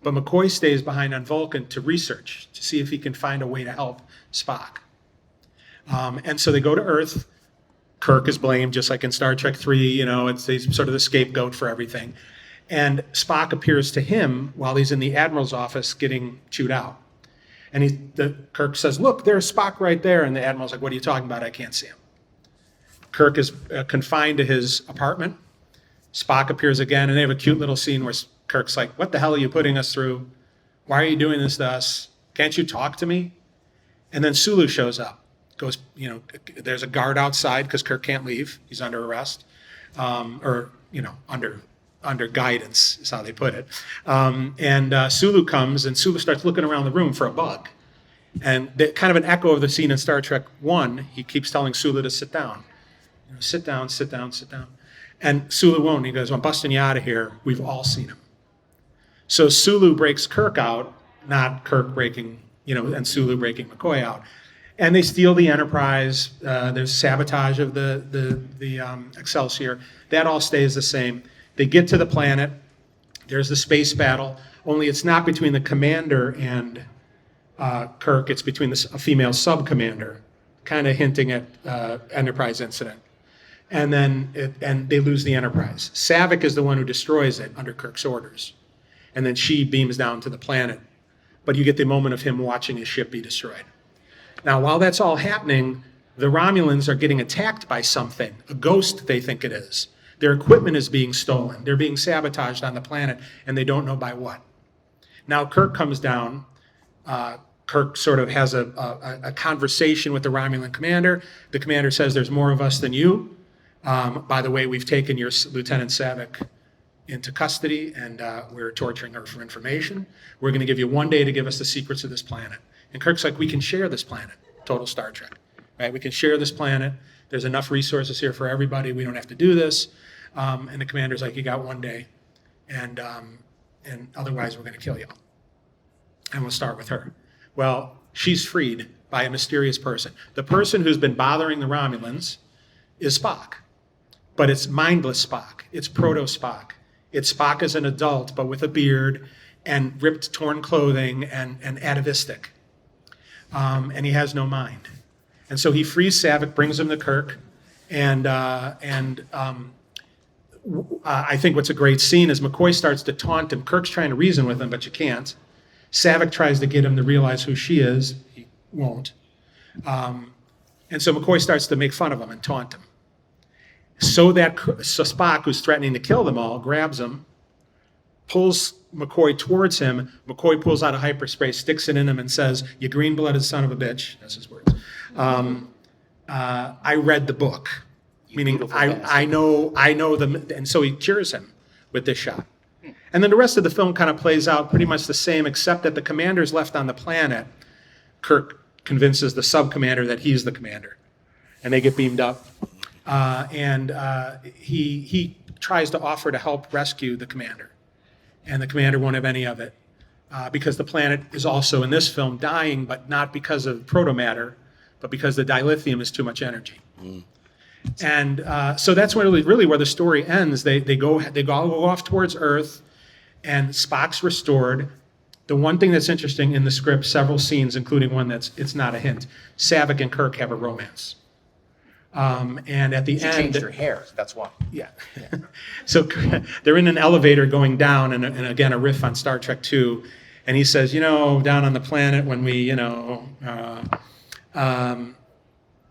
but McCoy stays behind on Vulcan to research, to see if he can find a way to help Spock. And so they go to Earth. Kirk is blamed, just like in Star Trek 3, he's sort of the scapegoat for everything. And Spock appears to him while he's in the Admiral's office getting chewed out. And Kirk says, look, there's Spock right there. And the Admiral's like, what are you talking about? I can't see him. Kirk is confined to his apartment. Spock appears again, and they have a cute little scene where Kirk's like, what the hell are you putting us through? Why are you doing this to us? Can't you talk to me? And then Sulu shows up. Goes, there's a guard outside because Kirk can't leave. He's under arrest, under guidance is how they put it. And Sulu comes, and Sulu starts looking around the room for a bug. And kind of an echo of the scene in Star Trek 1, he keeps telling Sulu to sit down. Sit down, sit down, sit down. And Sulu won't. He goes, I'm busting you out of here. We've all seen him. So Sulu breaks Kirk out, not Kirk breaking, and Sulu breaking McCoy out. And they steal the Enterprise. There's sabotage of the Excelsior. That all stays the same. They get to the planet. There's the space battle. Only it's not between the commander and Kirk. It's between a female sub-commander, kind of hinting at Enterprise incident. And then they lose the Enterprise. Saavik is the one who destroys it under Kirk's orders. And then she beams down to the planet. But you get the moment of him watching his ship be destroyed. Now, while that's all happening, the Romulans are getting attacked by something, a ghost they think it is. Their equipment is being stolen. They're being sabotaged on the planet, and they don't know by what. Now, Kirk comes down. Kirk sort of has a conversation with the Romulan commander. The commander says, there's more of us than you. By the way, we've taken your Lieutenant Saavik into custody, and we're torturing her for information. We're going to give you 1 day to give us the secrets of this planet. And Kirk's like, we can share this planet. Total Star Trek, right? We can share this planet. There's enough resources here for everybody. We don't have to do this. And the commander's like, you got 1 day, and otherwise we're going to kill you. And we'll start with her. Well, she's freed by a mysterious person. The person who's been bothering the Romulans is Spock, but it's mindless Spock. It's proto-Spock. It's Spock as an adult, but with a beard and ripped, torn clothing and atavistic. And he has no mind. And so he frees Saavik, brings him to Kirk, and I think what's a great scene is McCoy starts to taunt him. Kirk's trying to reason with him, but you can't. Saavik tries to get him to realize who she is. He won't. And so McCoy starts to make fun of him and taunt him. So Spock, who's threatening to kill them all, grabs him, pulls McCoy towards him. McCoy pulls out a hyperspray, sticks it in him, and says, "You green-blooded son of a bitch." That's his words. I read the book. Meaning, I know the, and so he cures him with this shot. And then the rest of the film kind of plays out pretty much the same, except that the commander's left on the planet. Kirk convinces the sub-commander that he's the commander, and they get beamed up. He tries to offer to help rescue the commander, and the commander won't have any of it because the planet is also in this film dying, but not because of protomatter, but because the dilithium is too much energy. And so that's really where the story ends. They go off towards Earth, and Spock's restored. The one thing that's interesting in the script, several scenes, including one it's not a hint. Saavik and Kirk have a romance. And at the She end, changed her hair. That's why. yeah. So they're in an elevator going down, and again a riff on Star Trek II, and he says, down on the planet when we,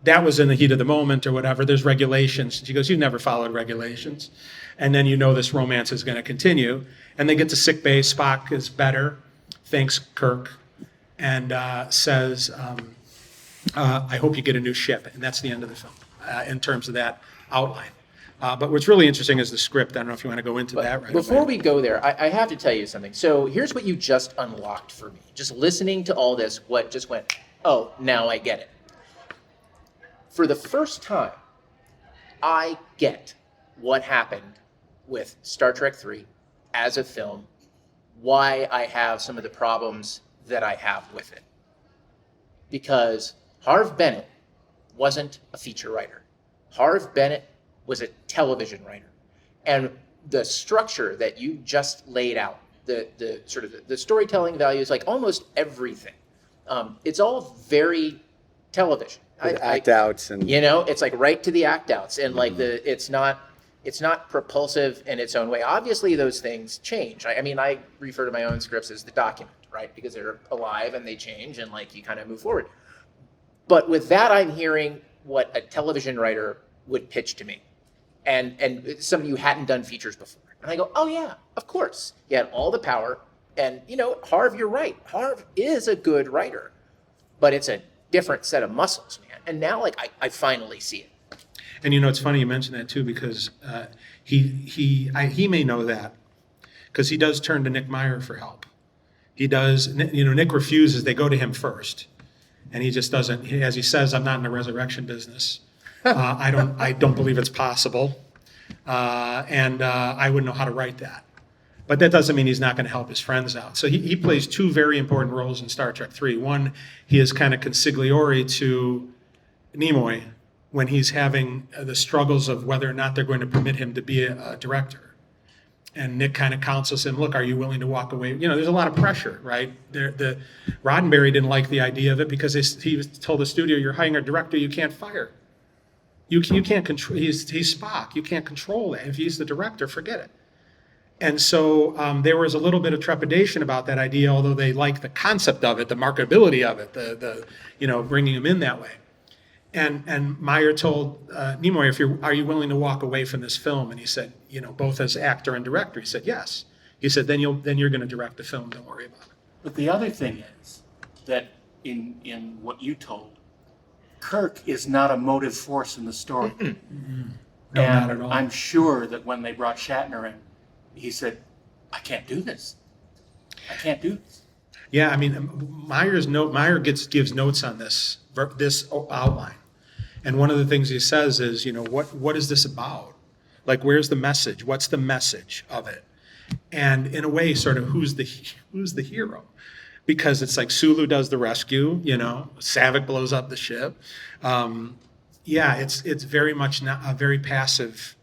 that was in the heat of the moment or whatever. There's regulations. She goes, "You never followed regulations," and then this romance is going to continue. And they get to sick bay. Spock is better, thanks Kirk, and says, "I hope you get a new ship." And that's the end of the film in terms of that outline. But what's really interesting is the script. I don't know if you want to go into that right Before away. we go there, I have to tell you something. So here's what you just unlocked for me. Just listening to all this, what just went, oh, now I get it. For the first time, I get what happened with Star Trek III as a film, why I have some of the problems that I have with it. Because Harv Bennett wasn't a feature writer. Harv Bennett was a television writer. And the structure that you just laid out, the sort of the storytelling values, like almost everything, it's all very television. Act outs and It's like right to the act outs, and like it's not propulsive in its own way. Obviously, those things change. I mean, I refer to my own scripts as the document, right? Because they're alive and they change, and like you kind of move forward. But with that, I'm hearing what a television writer would pitch to me, and somebody who hadn't done features before, and I go, oh yeah, of course, he had all the power, and Harv, you're right. Harv is a good writer, but it's a different set of muscles, man. And now, like, I finally see it. And it's funny you mention that too, because he may know that, because he does turn to Nick Meyer for help. He does. Nick refuses. They go to him first, and he just doesn't. As he says, "I'm not in the resurrection business. I don't believe it's possible, and I wouldn't know how to write that." But that doesn't mean he's not going to help his friends out. So he plays two very important roles in Star Trek III. One, he is kind of consigliere to Nimoy when he's having the struggles of whether or not they're going to permit him to be a director. And Nick kind of counsels him, look, are you willing to walk away? There's a lot of pressure, right? The Roddenberry didn't like the idea of it because he told the studio, you're hiring a director you can't fire. You can't control, he's Spock. You can't control that. If he's the director, forget it. And so there was a little bit of trepidation about that idea, although they liked the concept of it, the marketability of it, the bringing him in that way. And Meyer told Nimoy, are you willing to walk away from this film? And he said, both as actor and director. He said, yes. He said, then you're going to direct the film. Don't worry about it. But the other thing is that in what you told, Kirk is not a motive force in the story. No, not at all. I'm sure that when they brought Shatner in, he said, I can't do this. I can't do this. Yeah, I mean, Meyer gives notes on this outline. And one of the things he says is, what is this about? Like, where's the message? What's the message of it? And in a way, sort of, who's the hero? Because it's like Sulu does the rescue, Saavik blows up the ship. It's very much not a very passive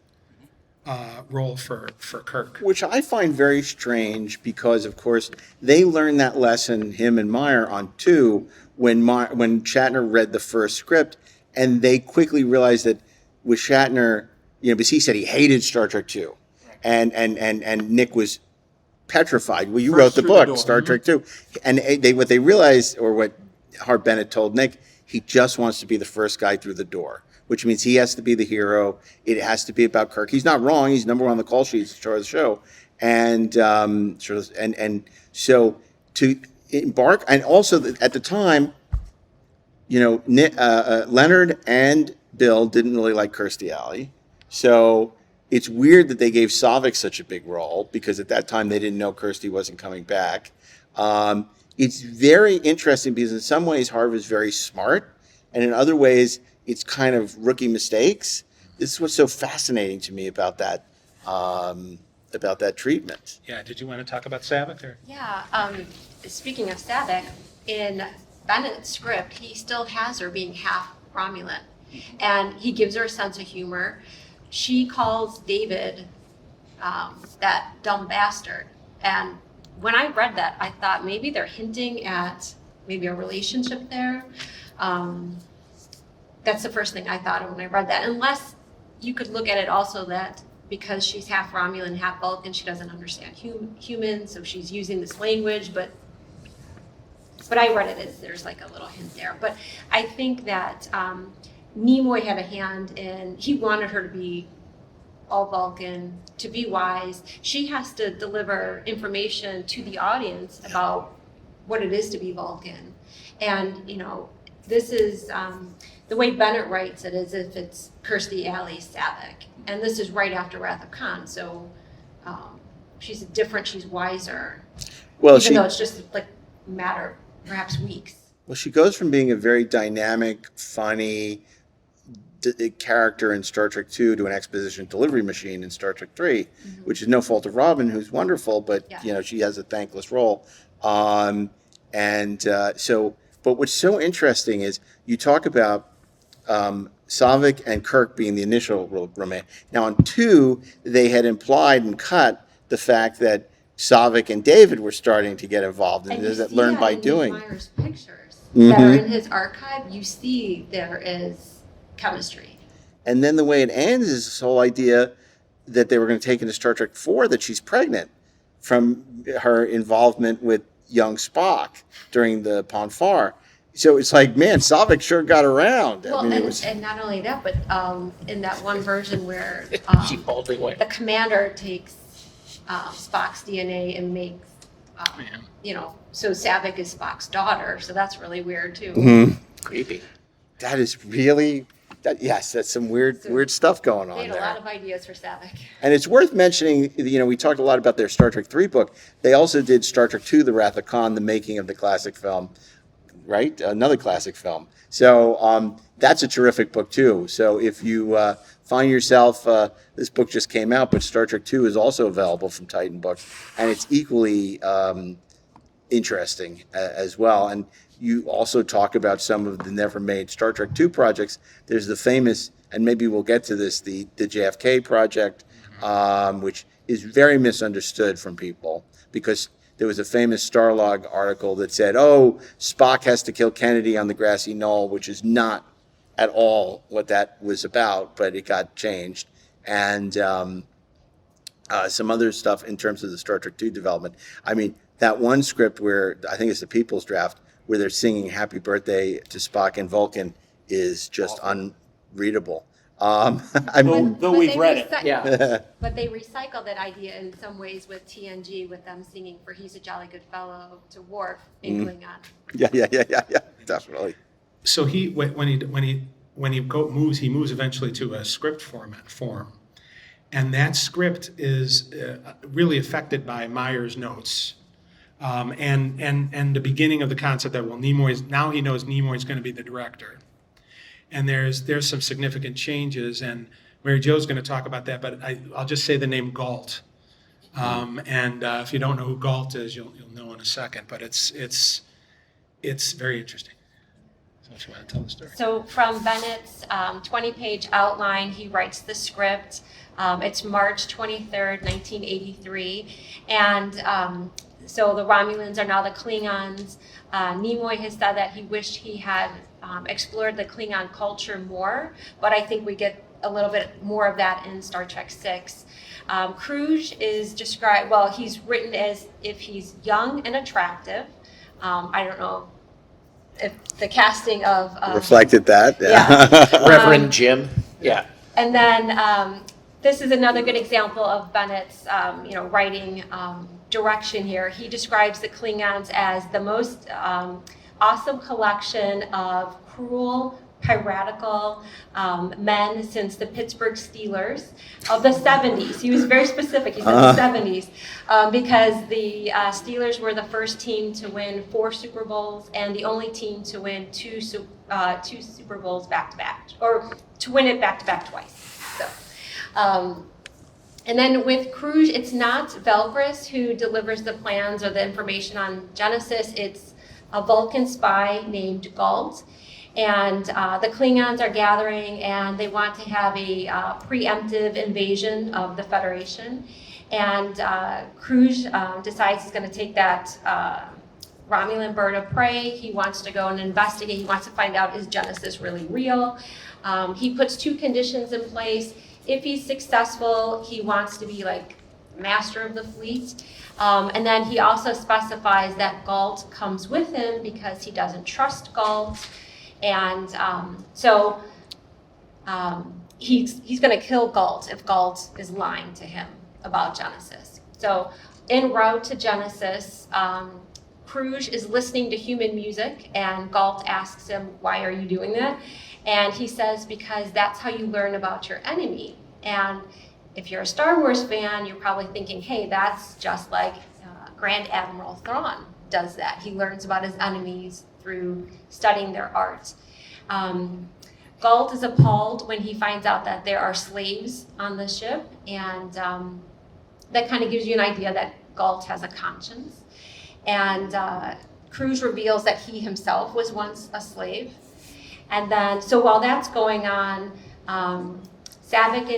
role for Kirk. Which I find very strange because, of course, they learned that lesson, him and Meyer, on 2 when Shatner read the first script, and they quickly realized that with Shatner, because he said he hated Star Trek 2, and Nick was petrified. Well, you wrote the book, Star Trek 2, and what they realized, or what Hart Bennett told Nick, he just wants to be the first guy through the door, which means he has to be the hero. It has to be about Kirk. He's not wrong. He's number 1 on the call sheet for the show, and so to embark, and also at the time, Leonard and Bill didn't really like Kirstie Alley, so it's weird that they gave Saavik such a big role because at that time they didn't know Kirstie wasn't coming back. It's very interesting because in some ways Harv is very smart, and in other ways it's kind of rookie mistakes. This is what's so fascinating to me about that treatment. Yeah, did you want to talk about Saavik? Or? Yeah, speaking of Saavik, in Bennett's script, he still has her being half Romulan, and he gives her a sense of humor. She calls David that dumb bastard, and when I read that, I thought maybe they're hinting at maybe a relationship there. That's the first thing I thought of when I read that, unless you could look at it also that because she's half Romulan, half Vulcan, she doesn't understand humans, so she's using this language, but I read it as there's like a little hint there. But I think that Nimoy had a hand in, he wanted her to be all Vulcan, to be wise. She has to deliver information to the audience about what it is to be Vulcan. And, this is, the way Bennett writes it is if it's Kirstie Alley Saavik. And this is right after Wrath of Khan, so she's wiser. Well, even though it's just like a matter, perhaps weeks. Well, she goes from being a very dynamic, funny character in Star Trek 2 to an exposition delivery machine in Star Trek 3, which is no fault of Robin, who's wonderful, but she has a thankless role. But what's so interesting is you talk about Saavik and Kirk being the initial romance. Now on 2, they had implied and cut the fact that Saavik and David were starting to get involved, and there's that learned by doing. Meyer's pictures that are in his archive, you see there is chemistry. And then the way it ends is this whole idea that they were going to take into Star Trek 4 that she's pregnant from her involvement with young Spock during the Ponfar. So it's like, man, Saavik sure got around. Well, and not only that, but in that one version where She boldly went. the commander takes Spock's DNA and makes, so Saavik is Spock's daughter. So that's really weird too. Creepy. That is really, that's some weird stuff going on They had there. a lot of ideas for Saavik. And it's worth mentioning, we talked a lot about their Star Trek 3 book. They also did Star Trek 2, The Wrath of Khan, the making of the classic film, right? Another classic film. So that's a terrific book too. So if you find yourself, this book just came out, but Star Trek 2 is also available from Titan Books, and it's equally interesting as well. And you also talk about some of the never-made Star Trek 2 projects. There's the famous, and maybe we'll get to this, the JFK project, which is very misunderstood from people because there was a famous Starlog article that said, Spock has to kill Kennedy on the grassy knoll, which is not at all what that was about, but it got changed. And some other stuff in terms of the Star Trek 2 development. I mean, that one script where, I think it's the People's Draft, where they're singing Happy Birthday to Spock and Vulcan is just unreadable. Though we've read it. Yeah. But they recycled that idea in some ways with TNG, with them singing for He's a Jolly Good Fellow to Worf in Klingon. Yeah, definitely. So when he moves, he moves eventually to a script form, and that script is really affected by Meyer's notes. And the beginning of the concept that now he knows Nimoy's going to be the director, and there's some significant changes, and Mary Jo's going to talk about that, but I'll just say the name Galt, and if you don't know who Galt is, you'll know in a second, but it's very interesting. So if you want to tell the story. So from Bennett's 20-page outline, he writes the script. It's March 23rd, 1983. And so the Romulans are now the Klingons. Nimoy has said that he wished he had explored the Klingon culture more, but I think we get a little bit more of that in Star Trek VI. Kruge is described, well, he's written as if he's young and attractive. I don't know if the casting of Reflected that. Yeah. Reverend Jim. Yeah. And then this is another good example of Bennett's, writing direction here. He describes the Klingons as the most awesome collection of cruel, piratical men since the Pittsburgh Steelers of the 70s. He was very specific. He said the 70s because the Steelers were the first team to win 4 Super Bowls and the only team to win two Super Bowls back-to-back, or to win it back-to-back twice. So, and then with Kruge, it's not Velgris who delivers the plans or the information on Genesis. It's a Vulcan spy named Galt. And the Klingons are gathering and they want to have a preemptive invasion of the Federation. And Kruge decides he's going to take that Romulan bird of prey. He wants to go and investigate. He wants to find out, is Genesis really real? He puts 2 conditions in place. If he's successful, he wants to be like master of the fleet. And then he also specifies that Galt comes with him because he doesn't trust Galt. And he's going to kill Galt if Galt is lying to him about Genesis. So en route to Genesis, Kruge is listening to human music, and Galt asks him, why are you doing that? And he says, because that's how you learn about your enemy. And if you're a Star Wars fan, you're probably thinking, hey, that's just like Grand Admiral Thrawn does that. He learns about his enemies through studying their art. Galt is appalled when he finds out that there are slaves on the ship, and that kind of gives you an idea that Galt has a conscience. And Kruge reveals that he himself was once a slave. And then, so while that's going on, Saavik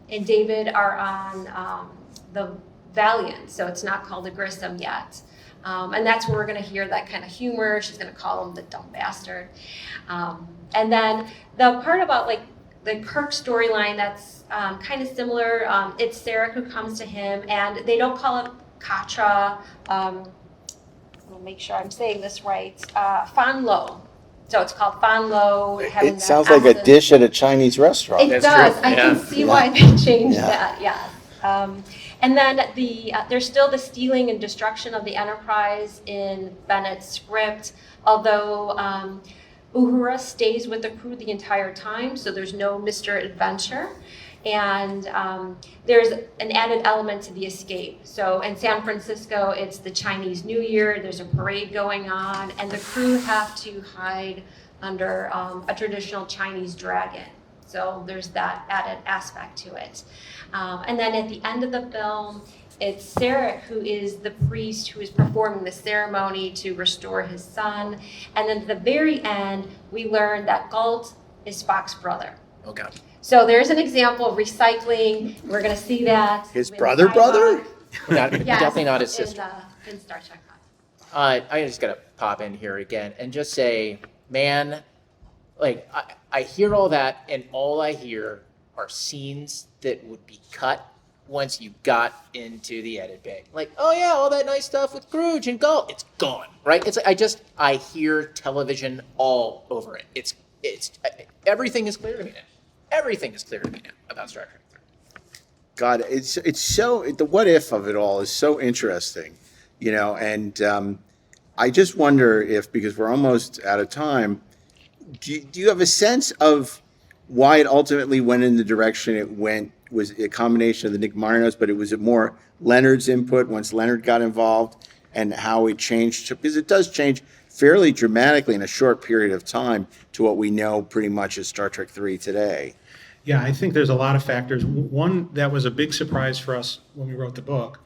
and David are on the Valiant, so it's not called the Grissom yet. And that's where we're going to hear that kind of humor. She's going to call him the dumb bastard. And then the part about like the Kirk storyline that's kind of similar, it's Sarek who comes to him, and they don't call it Katra. I'll make sure I'm saying this right. Fanlo. So it's called Fanlo. It sounds like a dish at a Chinese restaurant. It That's does. true. I Yeah. can see why they changed Yeah. that. Yeah. And then there's still the stealing and destruction of the Enterprise in Bennett's script, although Uhura stays with the crew the entire time, so there's no Mr. Adventure. And there's an added element to the escape. So in San Francisco, it's the Chinese New Year, there's a parade going on, and the crew have to hide under a traditional Chinese dragon. So there's that added aspect to it. And then at the end of the film, it's Sarek who is the priest who is performing the ceremony to restore his son. And then at the very end, we learn that Galt is Spock's brother. Oh, God. So there's an example of recycling. We're going to see that. His in brother? Not, Yes, definitely not his sister. In Star Trek. I just gotta pop in here again and just say, man, like I hear all that, and all I hear are scenes that would be cut once you got into the edit bay. Like, oh yeah, all that nice stuff with Kruge and Galt, it's gone, right? It's like I hear television all over it. It's everything is clear to me now. Everything is clear to me now about Star Trek 3. God, it's so, the what if of it all is so interesting, and I just wonder if, because we're almost out of time, do you have a sense of why it ultimately went in the direction it went? Was a combination of the Nick Meyer notes, but was it more Leonard's input once Leonard got involved, and how it changed? Because it does change fairly dramatically in a short period of time to what we know pretty much as Star Trek 3 today. Yeah, I think there's a lot of factors. One that was a big surprise for us when we wrote the book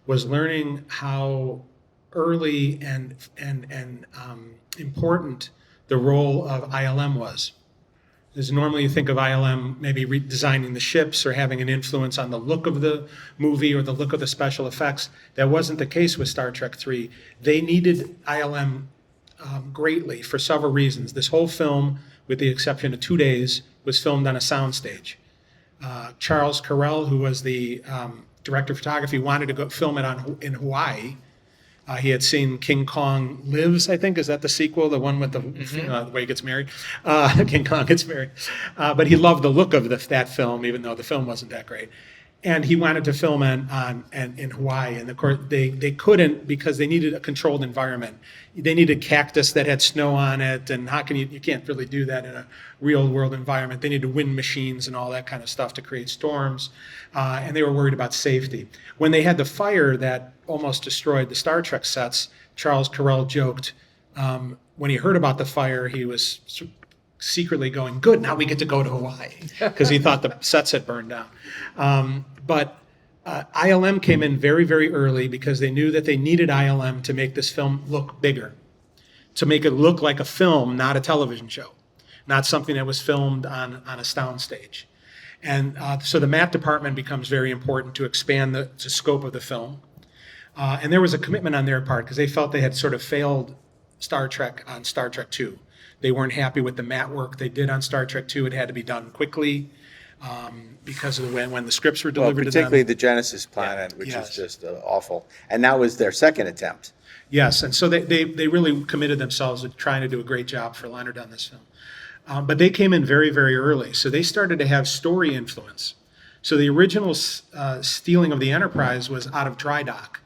was learning how early and important the role of ILM was. Because normally you think of ILM maybe redesigning the ships or having an influence on the look of the movie or the look of the special effects. That wasn't the case with Star Trek III. They needed ILM greatly for several reasons. This whole film, with the exception of 2 days, was filmed on a soundstage. Charles Carrell, who was the director of photography, wanted to go film it in Hawaii. He had seen King Kong Lives, I think. Is that the sequel? The one with the way he gets married? King Kong gets married. But he loved the look of that film, even though the film wasn't that great. And he wanted to film in Hawaii. And of course, they couldn't because they needed a controlled environment. They needed cactus that had snow on it. And how can you can't really do that in a real world environment. They needed wind machines and all that kind of stuff to create storms. And they were worried about safety. When they had the fire that almost destroyed the Star Trek sets, Charles Carrell joked, when he heard about the fire, he was secretly going, good, now we get to go to Hawaii, because he thought the sets had burned down. But ILM came in very, very early because they knew that they needed ILM to make this film look bigger, to make it look like a film, not a television show, not something that was filmed on a soundstage. And so the matte department becomes very important to expand the scope of the film. And there was a commitment on their part because they felt they had sort of failed Star Trek on Star Trek II. They weren't happy with the matte work they did on Star Trek II. It had to be done quickly because of when the scripts were delivered to them. Particularly the Genesis planet, which is just awful. And that was their second attempt. Yes, and so they really committed themselves to trying to do a great job for Leonard on this film. But they came in very, very early. So they started to have story influence. So the original stealing of the Enterprise was out of dry dock,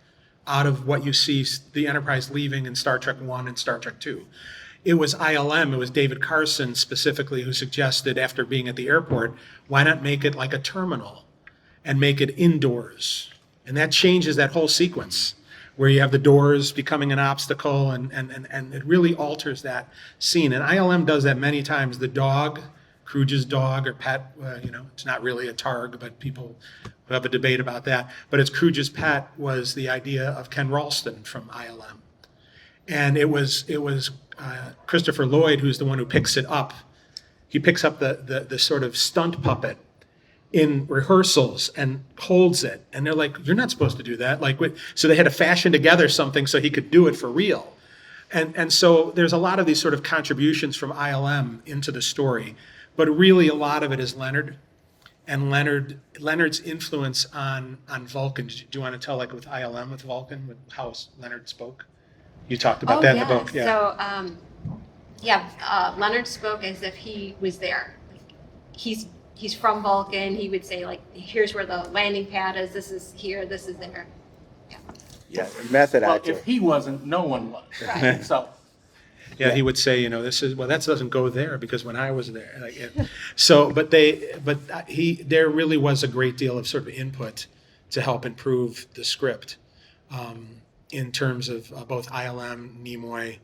out of what you see the Enterprise leaving in Star Trek I and Star Trek II. It was ILM, it was David Carson specifically who suggested, after being at the airport, why not make it like a terminal and make it indoors? And that changes that whole sequence where you have the doors becoming an obstacle and it really alters that scene. And ILM does that many times. The dog, Kruge's dog or pet, it's not really a targ, but people have a debate about that. But it's Kruge's pet was the idea of Ken Ralston from ILM. And it was Christopher Lloyd, who's the one who picks it up. He picks up the sort of stunt puppet in rehearsals and holds it. And they're like, you're not supposed to do that. So they had to fashion together something so he could do it for real. And so there's a lot of these sort of contributions from ILM into the story. But really a lot of it is Leonard and Leonard's influence on Vulcan. Do you want to tell, with ILM, with Vulcan, with how Leonard spoke? You talked about that in the book. Yeah. So, Leonard spoke as if he was there. He's from Vulcan. He would say, here's where the landing pad is. This is here. This is there. Yeah, method Well, actor. if he wasn't, no one was. Right. So, Yeah, he would say, that doesn't go there because when I was there. There really was a great deal of sort of input to help improve the script in terms of both ILM, Nimoy,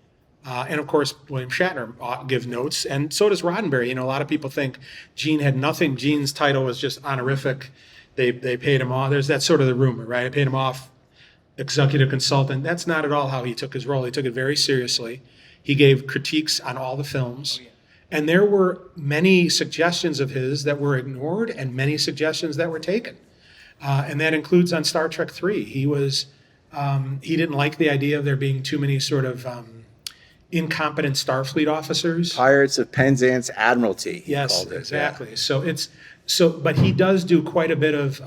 and of course William Shatner give notes, and so does Roddenberry. A lot of people think Gene had nothing. Gene's title was just honorific. They paid him off. There's that sort of the rumor, right? They paid him off, executive consultant. That's not at all how he took his role. He took it very seriously. He gave critiques on all the films. And there were many suggestions of his that were ignored and many suggestions that were taken. And that includes on Star Trek III. He didn't like the idea of there being too many sort of incompetent Starfleet officers. Pirates of Penzance Admiralty. He Yes, called it, exactly. yeah. But he does do quite a bit of.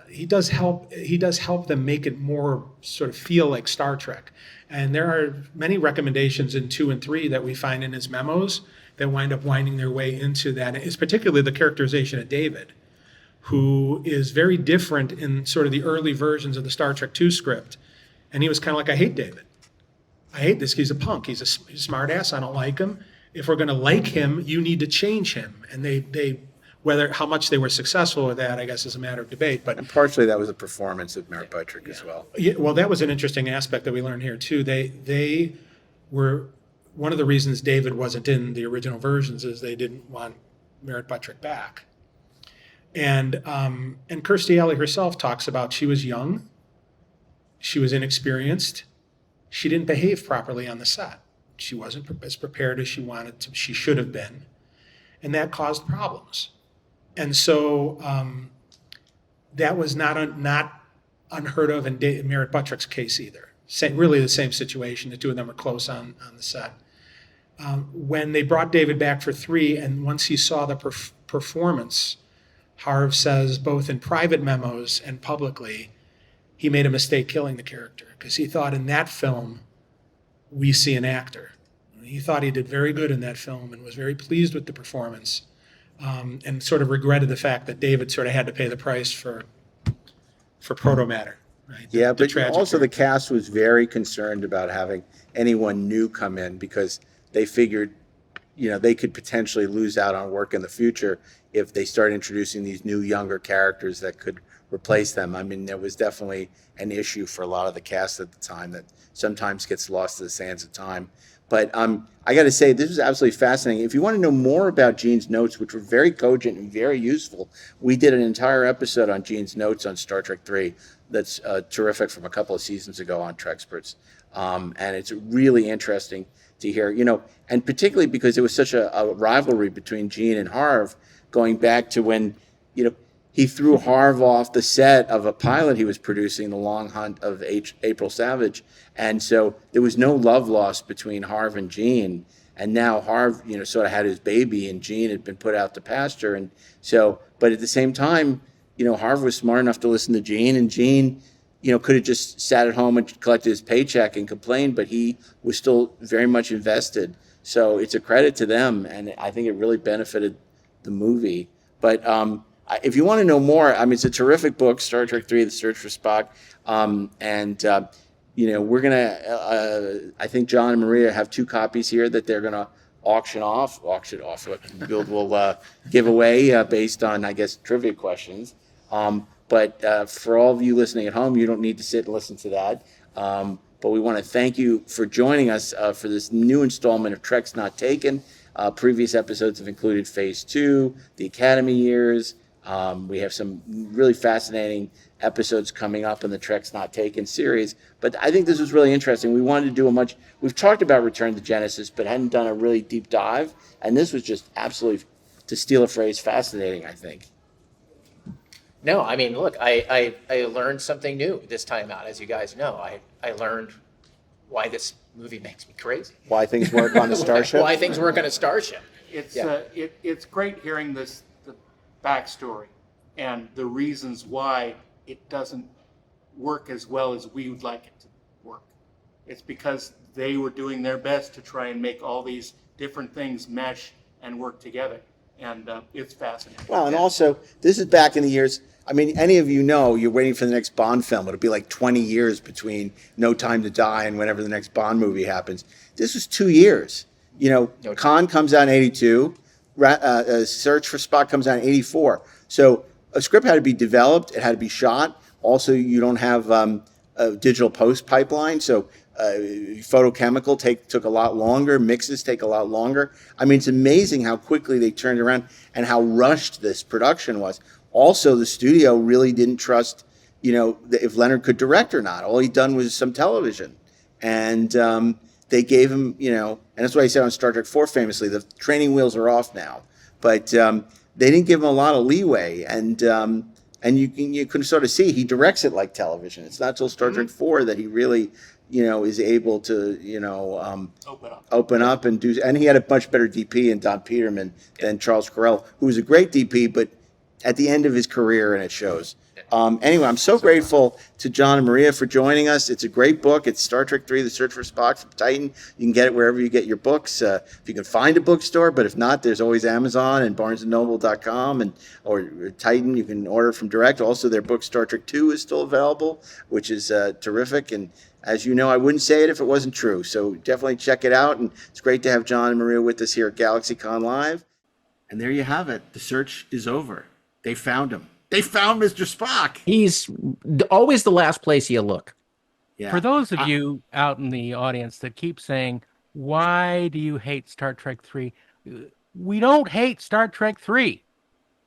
He does help them make it more sort of feel like Star Trek. And there are many recommendations in 2 and 3 that we find in his memos that wind up winding their way into that. It's particularly the characterization of David, who is very different in sort of the early versions of the Star Trek II script. And he was kind of like, I hate David. I hate this. He's a punk. He's a smart ass. I don't like him. If we're going to like him, you need to change him. And they how much they were successful with that, I guess, is a matter of debate. But And partially that was a performance of Merritt Buttrick as well. yeah, well, that was an interesting aspect that we learned here too. They were one of the reasons David wasn't in the original versions is they didn't want Merritt Buttrick back. And Kirstie Alley herself talks about she was young, she was inexperienced, she didn't behave properly on the set. She wasn't as prepared as she should have been. And that caused problems. And so that was not unheard of in Merritt Buttrick's case either. Really the same situation. The two of them were close on the set. When they brought David back for 3, and once he saw the performance, Harv says both in private memos and publicly, he made a mistake killing the character because he thought in that film, we see an actor. He thought he did very good in that film and was very pleased with the performance, and sort of regretted the fact that David sort of had to pay the price for proto-matter. Right? Yeah, but tragic also the character. cast was very concerned about having anyone new come in because they figured, they could potentially lose out on work in the future if they start introducing these new younger characters that could replace them. I mean, there was definitely an issue for a lot of the cast at the time that sometimes gets lost to the sands of time. But I got to say, this was absolutely fascinating. If you want to know more about Gene's notes, which were very cogent and very useful, we did an entire episode on Gene's notes on Star Trek 3 that's terrific from a couple of seasons ago on Treksperts. And it's really interesting to hear, and particularly because it was such a rivalry between Gene and Harv, going back to when, he threw Harv off the set of a pilot he was producing, The Long Hunt of April Savage. And so there was no love lost between Harv and Gene. And now Harv, sort of had his baby and Gene had been put out to pasture. And so, but at the same time, Harv was smart enough to listen to Gene, and Gene, could have just sat at home and collected his paycheck and complained, but he was still very much invested. So it's a credit to them. And I think it really benefited the movie. But, if you want to know more, it's a terrific book, Star Trek 3, The Search for Spock. We're going to, I think John and Maria have 2 copies here that they're going to auction off, we'll give away based on, I guess, trivia questions. But for all of you listening at home, you don't need to sit and listen to that. But we want to thank you for joining us for this new installment of Trek's Not Taken. Previous episodes have included Phase 2, the Academy years. We have some really fascinating episodes coming up in the Trek's Not Taken series. But I think this was really interesting. We wanted to do we've talked about Return to Genesis, but hadn't done a really deep dive. And this was just absolutely, to steal a phrase, fascinating, I think. No, look, I learned something new this time out. As you guys know, I learned why this movie makes me crazy. Why things work on a starship? Why things work on a starship. It's great hearing the backstory and the reasons why it doesn't work as well as we would like it to work. It's because they were doing their best to try and make all these different things mesh and work together. And it's fascinating. Well, and also, this is back in the years. Any of you know you're waiting for the next Bond film. It'll be like 20 years between No Time to Die and whenever the next Bond movie happens. This was 2 years. Khan comes out in 82. Search for Spock comes out in 84. So a script had to be developed. It had to be shot. Also, you don't have a digital post pipeline. So photochemical took a lot longer. Mixes take a lot longer. It's amazing how quickly they turned around and how rushed this production was. Also, the studio really didn't trust, if Leonard could direct or not. All he'd done was some television. And they gave him, and that's why I said on Star Trek 4 famously, the training wheels are off now. But they didn't give him a lot of leeway. And you can sort of see he directs it like television. It's not till Star Trek 4 that he really, is able to, open up and do. And he had a much better DP in Don Peterman than Charles Correll, who was a great DP, but at the end of his career, and it shows. Anyway, I'm so grateful to John and Maria for joining us. It's a great book. It's Star Trek 3, The Search for Spock from Titan. You can get it wherever you get your books. If you can find a bookstore, but if not, there's always Amazon and BarnesandNoble.com or Titan. You can order from direct. Also, their book Star Trek 2 is still available, which is terrific. And as you know, I wouldn't say it if it wasn't true. So definitely check it out. And it's great to have John and Maria with us here at GalaxyCon Live. And there you have it. The search is over. They found him. They found Mr. Spock. He's always the last place you look. Yeah. For those of you out in the audience that keep saying, why do you hate Star Trek 3? We don't hate Star Trek 3.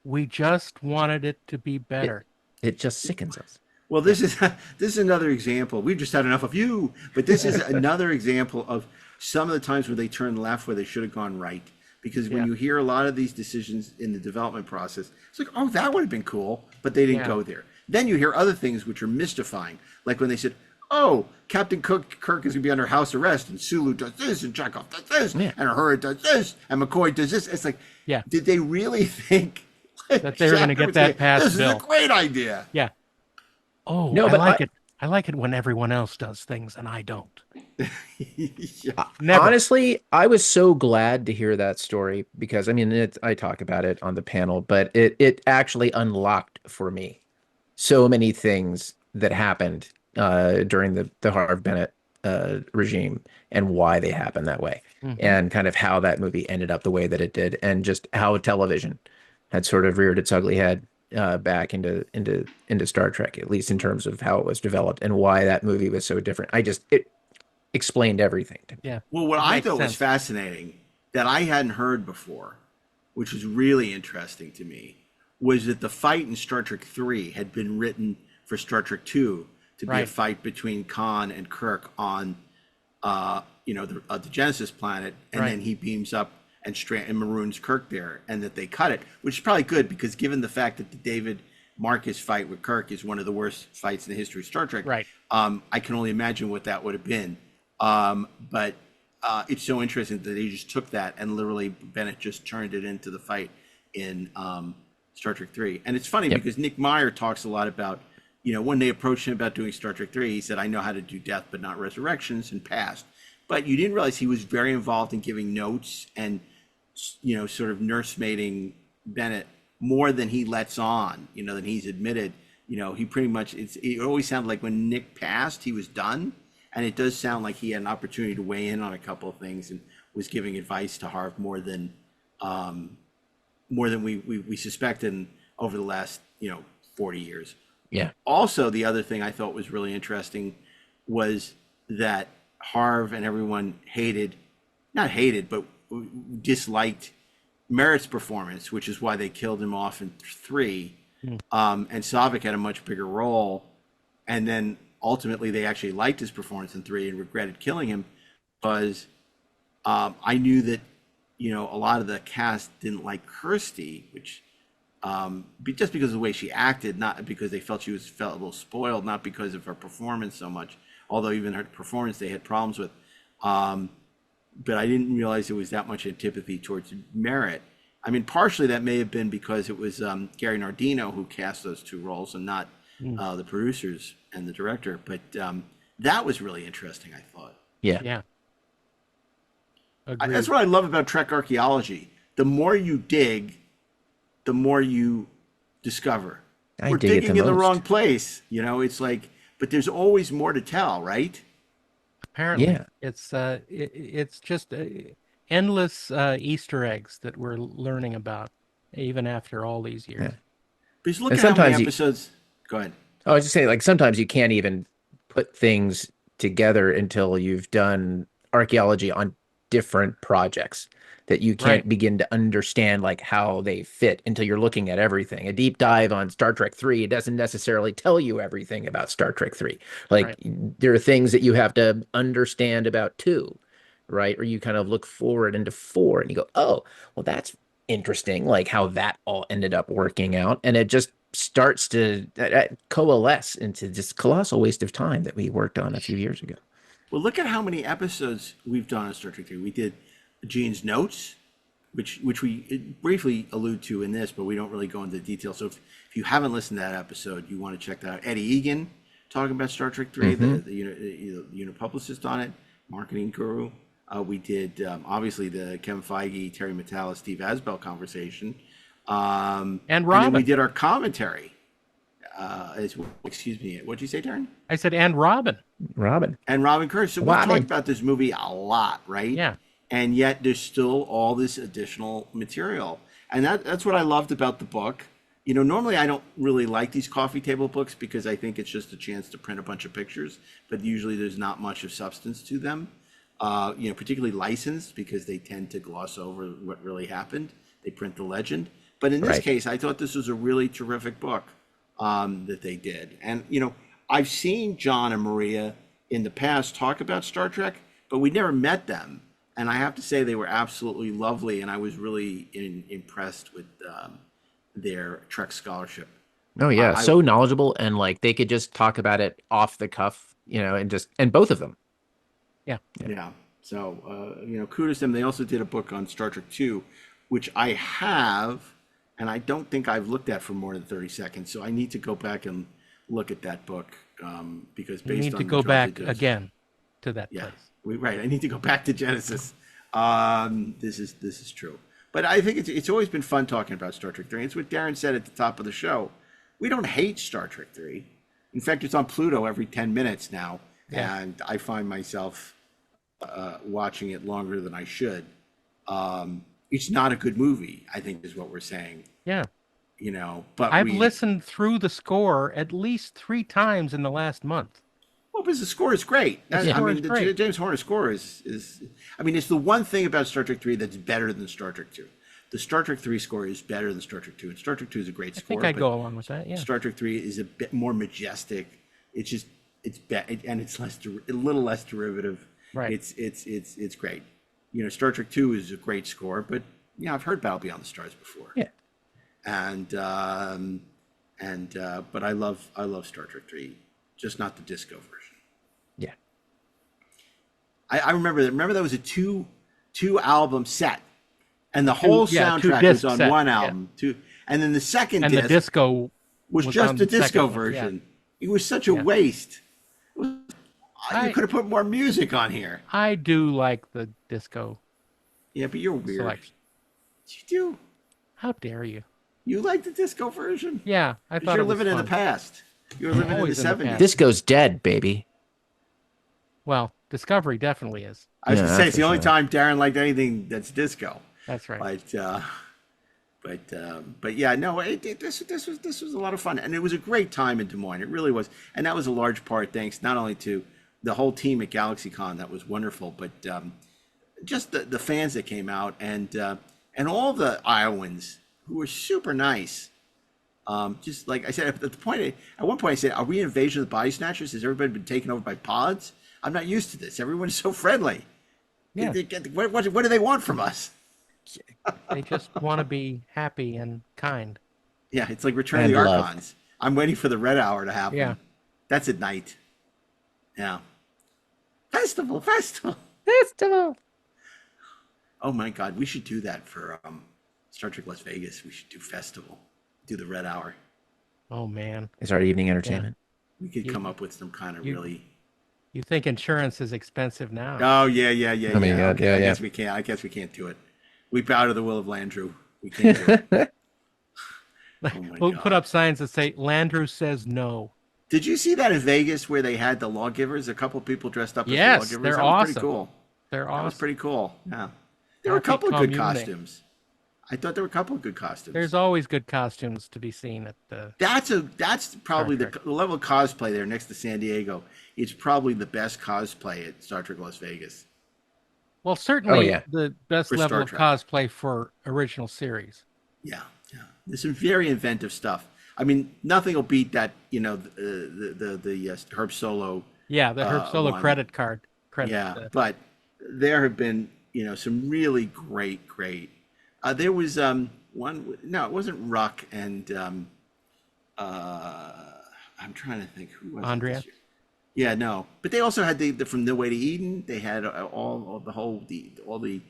We just wanted it to be better. It just sickens us. Well, this is another example. We've just had enough of you, but this is another example of some of the times where they turned left where they should have gone right. Because when Yeah. you hear a lot of these decisions in the development process, it's like, oh, that would have been cool, but they didn't Yeah. go there. Then you hear other things which are mystifying, like when they said, oh, Captain Kirk is going to be under house arrest, and Sulu does this, and Chekhov does this, Yeah. and Uhura does this, and McCoy does this. It's like, Yeah. did they really think That they were gonna get that past This Bill? is a great idea. Yeah. Oh, No, I but like it. I like it when everyone else does things and I don't. Yeah. Never. Honestly, I was so glad to hear that story because I mean, I talk about it on the panel, but it actually unlocked for me so many things that happened during the Harv Bennett regime and why they happened that way, and kind of how that movie ended up the way that it did, and just how television had sort of reared its ugly head back into Star Trek, at least in terms of how it was developed and why that movie was so different. It explained everything to me. Yeah. Well, what It I makes thought was sense. fascinating that I hadn't heard before, which was really interesting to me, was that the fight in Star Trek 3 had been written for Star Trek 2 to be a Right. fight between Khan and Kirk on, the Genesis planet, and Right. then he beams up and maroons Kirk there, and that they cut it, which is probably good because given the fact that the David Marcus fight with Kirk is one of the worst fights in the history of Star Trek, Right. I can only imagine what that would have been. But it's so interesting that they just took that and literally Bennett just turned it into the fight in Star Trek 3. And it's funny because Nick Meyer talks a lot about, when they approached him about doing Star Trek 3, he said, I know how to do death, but not resurrections and past. But you didn't realize he was very involved in giving notes and, sort of nursemaiding Bennett more than he lets on, than he's admitted. He pretty much, it always sounded like when Nick passed, he was done. And it does sound like he had an opportunity to weigh in on a couple of things and was giving advice to Harv more than we suspected over the last 40 years. Yeah. Also, the other thing I thought was really interesting was that Harv and everyone not hated, but disliked Merritt's performance, which is why they killed him off in 3. And Saavik had a much bigger role. And then ultimately they actually liked his performance in 3 and regretted killing him because I knew that, a lot of the cast didn't like Kirsty, which just because of the way she acted, not because they felt felt a little spoiled, not because of her performance so much, although even her performance they had problems with. But I didn't realize there was that much antipathy towards Merritt. I mean, partially that may have been because it was Gary Nardino who cast those 2 roles and not the producers and the director. But that was really interesting, I thought. Yeah. Yeah. Agreed. That's what I love about Trek archaeology. The more you dig, the more you discover. I We're dig it digging the in the most. wrong place. It's like, but there's always more to tell, right? Apparently, Yeah. it's just endless Easter eggs that we're learning about, even after all these years. Yeah. Because look And at how many sometimes episodes. Go ahead. I was just saying, like, sometimes you can't even put things together until you've done archaeology on different projects that you can't Right. begin to understand like how they fit until you're looking at everything. A deep dive on Star Trek 3 doesn't necessarily tell you everything about Star Trek 3. Like Right. there are things that you have to understand about 2, right? Or you kind of look forward into 4 and you go, oh, well, that's interesting, like how that all ended up working out. And it just starts to coalesce into this colossal waste of time that we worked on a few years ago. Well, look at how many episodes we've done on Star Trek 3. We did Gene's Notes, which we briefly allude to in this, but we don't really go into detail. So if you haven't listened to that episode, you want to check that out. Eddie Egan talking about Star Trek 3, the unit publicist on it, marketing guru. We did obviously the Kevin Feige, Terry Matalas, Steve Asbell conversation, And then Robin. we did our commentary. Excuse me, what'd you say, Darren? I said, and Robin. Robin. And Robin Kurz. So we've Robin. talked about this movie a lot, right? Yeah. And yet there's still all this additional material. And that's what I loved about the book. Normally I don't really like these coffee table books because I think it's just a chance to print a bunch of pictures, but usually there's not much of substance to them. Particularly licensed because they tend to gloss over what really happened. They print the legend. But in this Right. case, I thought this was a really terrific book that they did. And, I've seen John and Maria in the past talk about Star Trek, but we never met them. And I have to say they were absolutely lovely, and I was really impressed with their Trek scholarship. Oh yeah, I- so knowledgeable, and like they could just talk about it off the cuff, and both of them. Yeah. So, kudos to them. They also did a book on Star Trek II, which I have, and I don't think I've looked at for more than 30 seconds. So I need to go back and look at that book because You based need on to the go job back they did- again to that Yeah, place. right. I need to go back to Genesis. This is true. But I think it's always been fun talking about Star Trek 3. It's what Darren said at the top of the show. We don't hate Star Trek 3. In fact, it's on Pluto every 10 minutes now, and I find myself watching it longer than I should. It's not a good movie, I think, is what we're saying. Yeah. But I've listened through the score at least 3 times in the last month. Well, because the score is great. The score is great. James Horner score is. It's the one thing about Star Trek 3 that's better than Star Trek 2. The Star Trek 3 score is better than Star Trek 2. And Star Trek 2 is a great I score. think I'd but go along with that. Yeah. Star Trek 3 is a bit more majestic. It's and it's a little less derivative. Right. It's great. Star Trek 2 is a great score, but I've heard Battle Beyond the Stars before. Yeah. But I love Star Trek 3, just not the disco version. Yeah. I remember that was a two album set, and the whole two soundtrack disc was on set, one yeah. album. And then the second And disc the disco was on just the the second disco one, version. It was such a waste. You could have put more music on here. I do like the disco Yeah, but you're weird. selection. You do. How dare you? You like the disco version? Yeah, I 'Cause thought you're it was living in the fun. past. You're living in the always in the 70s. past. Disco's dead, baby. Well, Discovery definitely is. I was Yeah, gonna say that's it's the for only sure. time Darren liked anything that's disco. That's right. But yeah, no, this was a lot of fun, and it was a great time in Des Moines. It really was, and that was a large part thanks not only to the whole team at GalaxyCon, that was wonderful, but just the fans that came out, and all the Iowans who were super nice. Just like I said, at one point I said, "Are we an invasion of the body snatchers? Has everybody been taken over by pods? I'm not used to this. Everyone's so friendly. Yeah. What do they want from us?" They just want to be happy and kind. Yeah, it's like Return of the And love. Archons. I'm waiting for the red hour to happen. Yeah. That's at night. Yeah. Festival. Oh my God, we should do that for Star Trek Las Vegas. We should do festival. Do the red hour. Oh man, It's our evening entertainment. We could come up with some kind of really. you think insurance is expensive now? Oh yeah. Oh my God, Okay, yeah, I yeah. guess we can't. I guess we can't do it. We bow to the will of Landrew. We can't do it. Oh my We'll God. put up signs that say Landrew says no. Did you see that in Vegas where they had the lawgivers? A couple people dressed up as Yes, the lawgivers. they're That was awesome. pretty cool. They're That was awesome. pretty cool. Yeah. There were a Happy couple of good communing. costumes. I thought there were a couple of good costumes. There's always good costumes to be seen at the. That's probably Star the level of cosplay there next to San Diego. It's probably the best cosplay at Star Trek Las Vegas. Well, certainly Oh, yeah. the best For level Star of Trek. cosplay for original series. Yeah. There's some very inventive stuff. I mean, nothing will beat that. The Herb Solo. Yeah, the Herb Solo one. credit card. Yeah, but there have been some really great. There was one. No, it wasn't Ruck and I'm trying to think who was it Andrea? this year? Yeah, no, but they also had the from The Way to Eden. They had all the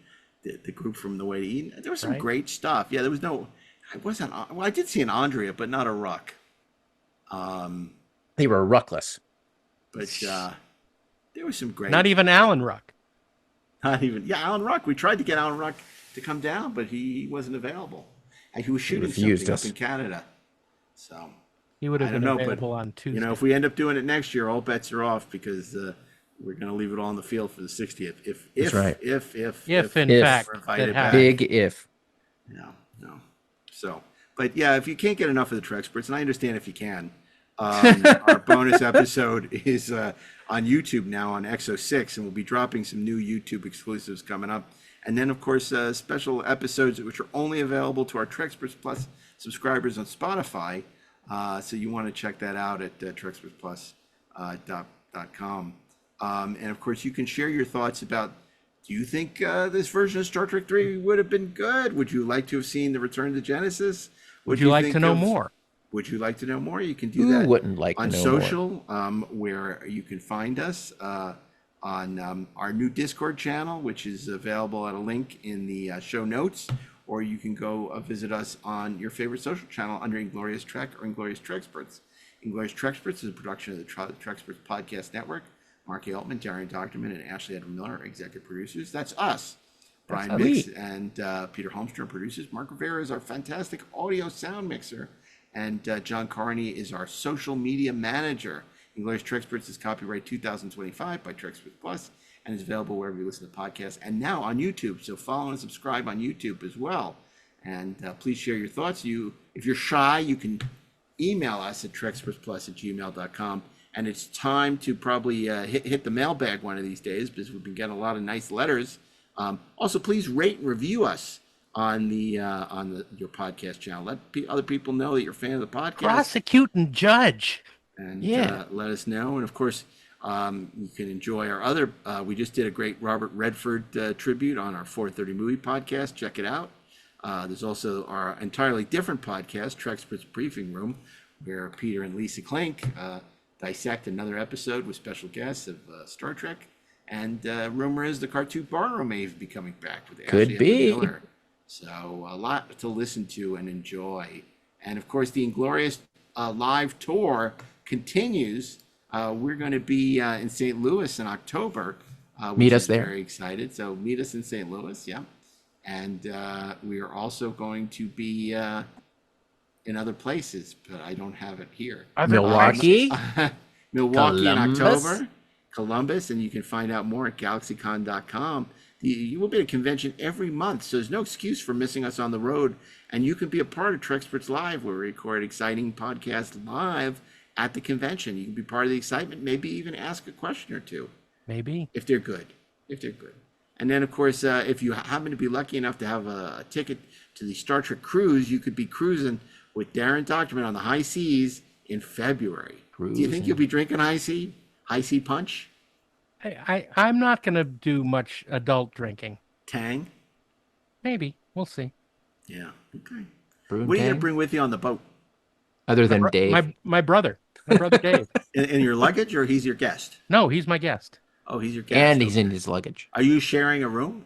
group from The Way to Eden. There was some Right. great stuff. Yeah, there was no. I wasn't. Well, I did see an Andrea, but not a Ruck. They were ruckless. But there was some great. Not even Alan Ruck. Not even. Yeah, Alan Ruck. We tried to get Alan Ruck to come down, but he wasn't available. And he was shooting refused something us. up in Canada. So He would have I been don't know, but, available on Tuesday. if we end up doing it next year, all bets are off because we're going to leave it all on the field for the 60th. That's right. If in if fact we're that invited back. happens. Big if. No. So, but yeah, if you can't get enough of the Treksperts, and I understand if you can, our bonus episode is on YouTube now on XO6, and we'll be dropping some new YouTube exclusives coming up. And then, of course, special episodes which are only available to our Treksperts Plus subscribers on Spotify. So you want to check that out at trekspertsplus.com. And of course, you can share your thoughts about, do you think this version of Star Trek 3 would have been good? Would you like to have seen the Return to Genesis? Would you like think to know of- more? Would you like to know more? You can do Who that wouldn't like to on know more? social, where you can find us on our new Discord channel, which is available at a link in the show notes, or you can go visit us on your favorite social channel under Inglorious Trek or Inglorious Treksperts. Inglorious Treksperts is a production of the Treksperts Podcast Network. Mark Altman, DAREN DOCHTERMAN, and Ashley Edward Miller are executive producers. That's us. Brian us. Mix and Peter Holmstrom producers. Mark Rivera is our fantastic audio sound mixer. And John Carney is our social media manager. Inglorious Treksperts is copyright 2025 by Treksperts Plus and is available wherever you listen to podcasts and now on YouTube. So follow and subscribe on YouTube as well. And please share your thoughts. If you're shy, you can email us at trekspertsplus@gmail.com. And it's time to probably hit the mailbag one of these days because we've been getting a lot of nice letters. Also, please rate and review us on your podcast channel. Let other people know that you're a fan of the podcast. Prosecute and judge. And Yeah. let us know. And of course, you can enjoy our other. We just did a great Robert Redford tribute on our 4:30 movie podcast. Check it out. There's also our entirely different podcast, Treksperts Briefing Room, where Peter and Lisa Klink dissect another episode with special guests of Star Trek. And rumor is the cartoon barroom may be coming back with Could Ashley be. Edward Miller. So a lot to listen to and enjoy. And of course, the Inglorious live tour continues. We're going to be in St. Louis in October. Which Meet us is there. Very excited. So meet us in St. Louis. Yeah. And we are also going to be in other places, but I don't have it here. Milwaukee. Milwaukee Columbus. in October. Columbus, and you can find out more at GalaxyCon.com. You will be at a convention every month, so there's no excuse for missing us on the road. And you can be a part of Treksperts Live, where we record exciting podcasts live at the convention. You can be part of the excitement, maybe even ask a question or two. Maybe. If they're good. And then, of course, if you happen to be lucky enough to have a ticket to the Star Trek cruise, you could be cruising with DAREN DOCHTERMAN on the high seas in February. Do you think you'll be drinking high sea punch? I'm not going to do much adult drinking. Tang? Maybe. We'll see. Yeah. Okay. Brewing What are you going Tang? to bring with you on the boat? Other than Dave. My brother. My brother Dave. In your luggage, or he's your guest? No, he's my guest. Oh, he's your guest. And he's in Okay. his luggage. Are you sharing a room?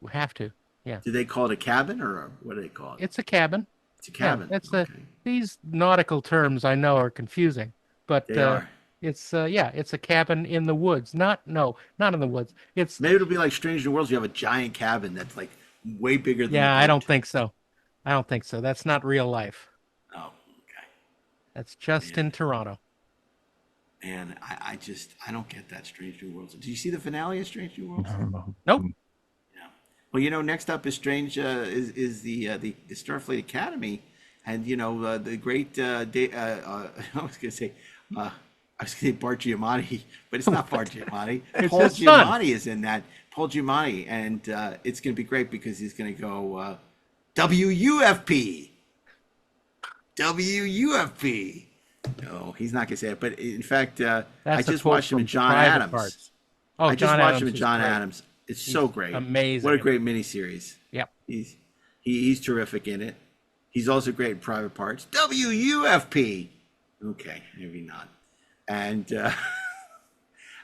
We have to. Yeah. Do they call it a cabin, or what do they call it? It's a cabin. It's a cabin. Yeah, it's Okay. these nautical terms I know are confusing, but They are. it's it's a cabin in the woods. Not in the woods. It's Maybe it'll be like Strange New Worlds. You have a giant cabin that's like way bigger than. yeah. the I don't boat. think so. I don't think so. That's not real life. Oh, okay. That's just Yeah. in Toronto. And I don't get that Strange New Worlds. Did you see the finale of Strange New Worlds? Nope. Yeah. Well, next up is Strange is the Starfleet Academy, and the great I was gonna say Bart Giamatti, but it's not Bart Giamatti. It's Paul his son. Giamatti is in that. Paul Giamatti, and it's gonna be great because he's gonna go WUFP. WUFP. No, he's not gonna say it. But in fact, I That's a just quote watched him from in John Private Adams. Parts. Oh, I just John watched Adams him in is John great. Adams. It's so He's great. amazing. What a great miniseries. Yep. He's terrific in it. He's also great in Private Parts. WUFP. Okay, maybe not. And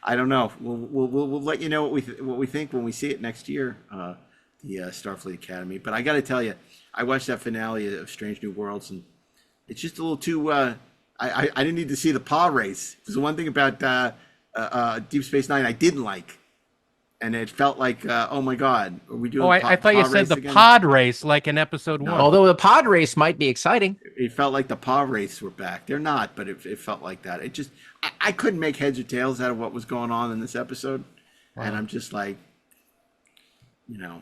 I don't know. We'll let you know what we think when we see it next year. The Starfleet Academy. But I got to tell you, I watched that finale of Strange New Worlds, and it's just a little too. I didn't need to see the pod race. It was the one thing about Deep Space Nine I didn't like, and it felt like, oh my God, are we doing? Oh, I thought you pod said race the again? pod race like in episode No. one. Although the pod race might be exciting. It felt like the pod race were back. They're not, but it felt like that. It just, I couldn't make heads or tails out of what was going on in this episode, and I'm just like,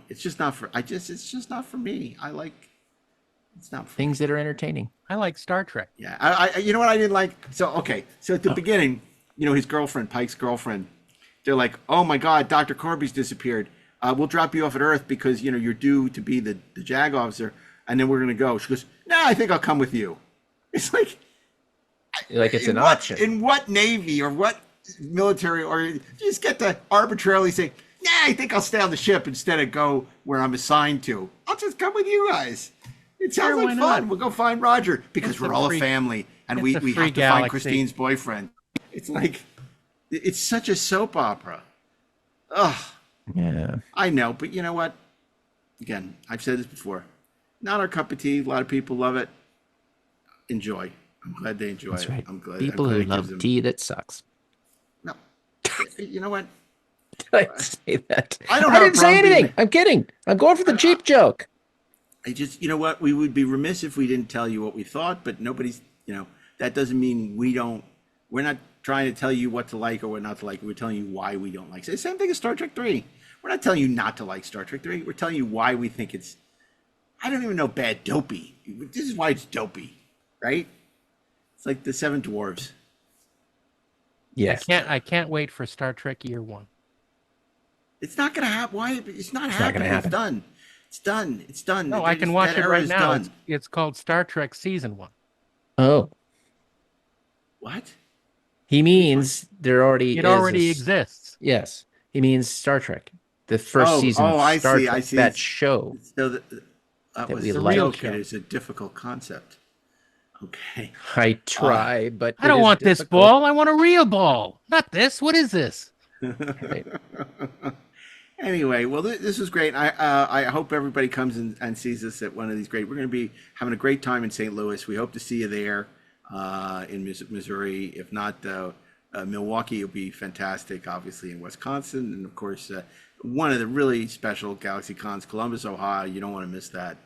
it's just not for. It's just not for me. It's not for Things that are entertaining. I like Star Trek. Yeah, I you know what I didn't like? So at the beginning, his girlfriend, Pike's girlfriend, they're like, "Oh my God, Dr. Corby's disappeared. We'll drop you off at Earth because you're due to be the JAG officer, and then we're gonna go." She goes, "Nah, I think I'll come with you." It's like Like it's an what- option. In what Navy or what military, or you just get to arbitrarily say, "Nah, I think I'll stay on the ship instead of go where I'm assigned to. I'll just come with you guys. It sounds Sure, like why fun. not? We'll go find Roger because It's we're a all free- a family, and it's we a have free to find galaxy. Christine's boyfriend." It's like it's such a soap opera. Ugh. Yeah. I know, but you know what? Again, I've said this before. Not our cup of tea. A lot of people love it. Enjoy. I'm glad they enjoy That's it. right. I'm glad. People I'm glad who it love gives them- tea that sucks. No. You know what? Did I say that? I don't have a didn't say problem being- anything. I'm kidding. I'm going for the cheap joke. I just, you know what? We would be remiss if we didn't tell you what we thought, but nobody's, that doesn't mean we're not trying to tell you what to like or what not to like. We're telling you why we don't like it. Same thing as Star Trek 3. We're not telling you not to like Star Trek 3. We're telling you why we think it's, I don't even know, bad, dopey. This is why it's dopey, right? It's like the Seven Dwarves. Yes. I can't wait for Star Trek Year 1. It's not going to happen. Why? It's not not happening. gonna It's done. It's done. It's done. No, I can watch That it era right is now. done. It's called Star Trek Season 1. Oh, What? he means there already It is already a exists. Yes, he means Star Trek, the first season. Oh, I Star see. Trek, I see. that show. So that was we the like. real show. kid. It's a difficult concept. Okay. I try, but I don't it is want this difficult. ball. I want a real ball. Not this. What is this? Right. Anyway, well, this was great. I hope everybody comes and sees us at one of these great. We're going to be having a great time in St. Louis. We hope to see you there in Missouri. If not, Milwaukee will be fantastic, obviously, in Wisconsin. And, of course, one of the really special GalaxyCons, Columbus, Ohio. You don't want to miss that.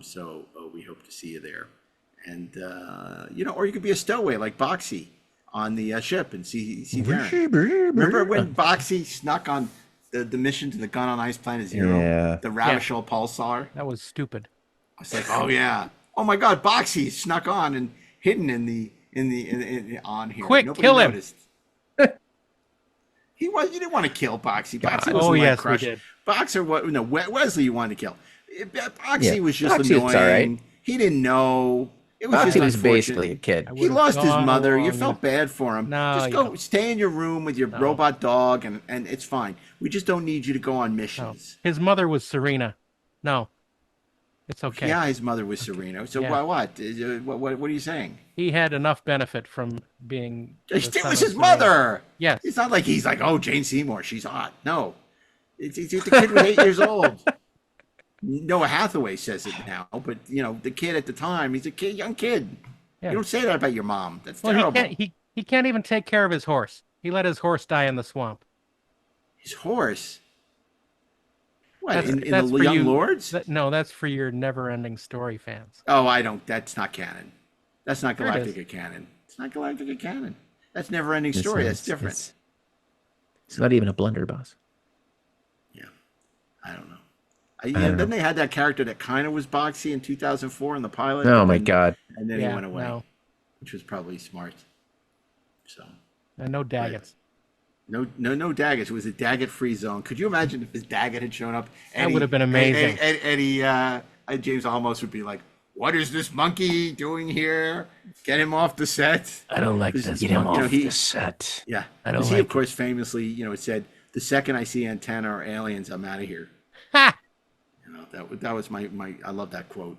So we hope to see you there. And, or you could be a stowaway like Boxy on the ship and see Darren. Remember when Boxy snuck on the mission to the Gun on Ice Planet Zero? Yeah. The Ravishal Pulsar? That was stupid. I was like, oh yeah. Oh my God, Boxy snuck on and hidden in on here. Quick, Nobody kill him. noticed. You didn't want to kill Boxy. Boxy Oh, wasn't like yes, we Crush. did. Boxer, what? No, Wesley, you wanted to kill. Boxy Yeah, was just Boxy annoying. was all right. He didn't know. It was Boxy just was unfortunate. basically a kid. I He would've lost his gone mother. You along felt with- bad for him. No, just you go don't. stay in your room with your robot dog, and it's fine. We just don't need you to go on No. missions. His mother was Serena. No. It's okay. Yeah, his mother was Serena. So Yeah. what? What are you saying? He had enough benefit from being. the It son was of his Serena. mother. Yes. It's not like he's like, oh, Jane Seymour, she's hot. No, it's the kid was 8 years old. Noah Hathaway says it now, but the kid at the time, he's a young kid. Yeah. You don't say that about your mom. That's Well, terrible. he can't even take care of his horse. He let his horse die in the swamp. His horse. What That's- in that's the for Young you. Lords? No, that's for your never-ending story fans. Oh, I don't. That's not canon. That's not Sure it is. Galactica canon. It's not Galactica canon. That's never ending story. That's different. It's not even a blunderbuss. Yeah, I don't know. Then they had that character that kind of was Boxy in 2004 in the pilot. Oh but my then- God. And then Yeah, he went away, no. which was probably smart. So And no Daggets. no Daggett. It was a Daggett-free zone. Could you imagine if his Daggett had shown up? That would have been amazing. Eddie James Olmos would be like, "What is this monkey doing here? Get him off the set." I don't like This this. is Get him fun. off the set. Yeah, I don't he like of course famously, it said, "The second I see antenna or aliens, I'm out of here." Ha! That was my I love that quote.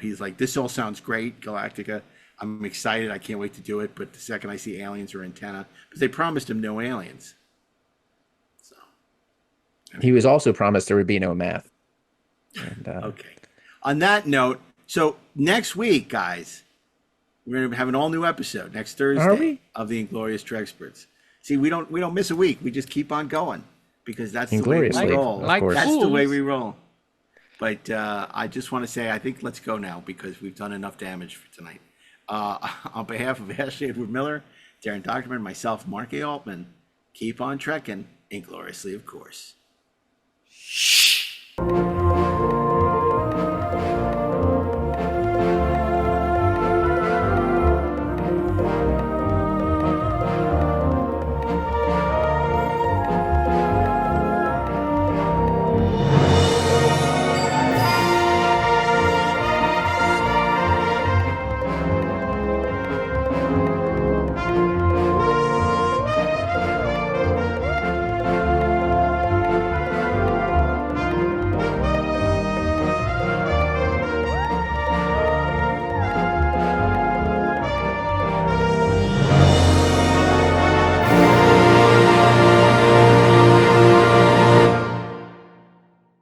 He's like, "This all sounds great, Galactica. I'm excited. I can't wait to do it. But the second I see aliens or antenna, because they promised him no aliens." So He was also promised there would be no math. And, okay. On that note, so next week, guys, we're going to have an all new episode next Thursday Are we? of the Inglorious Treksperts. See, we don't miss a week. We just keep on going because that's the way Ingloriously, we roll. of course. That's the way fools. we roll. But I just want to say, I think let's go now because we've done enough damage for tonight. On behalf of Ashley Edward Miller, Darren Dochterman, myself, Mark A. Altman, keep on trekking, ingloriously, of course.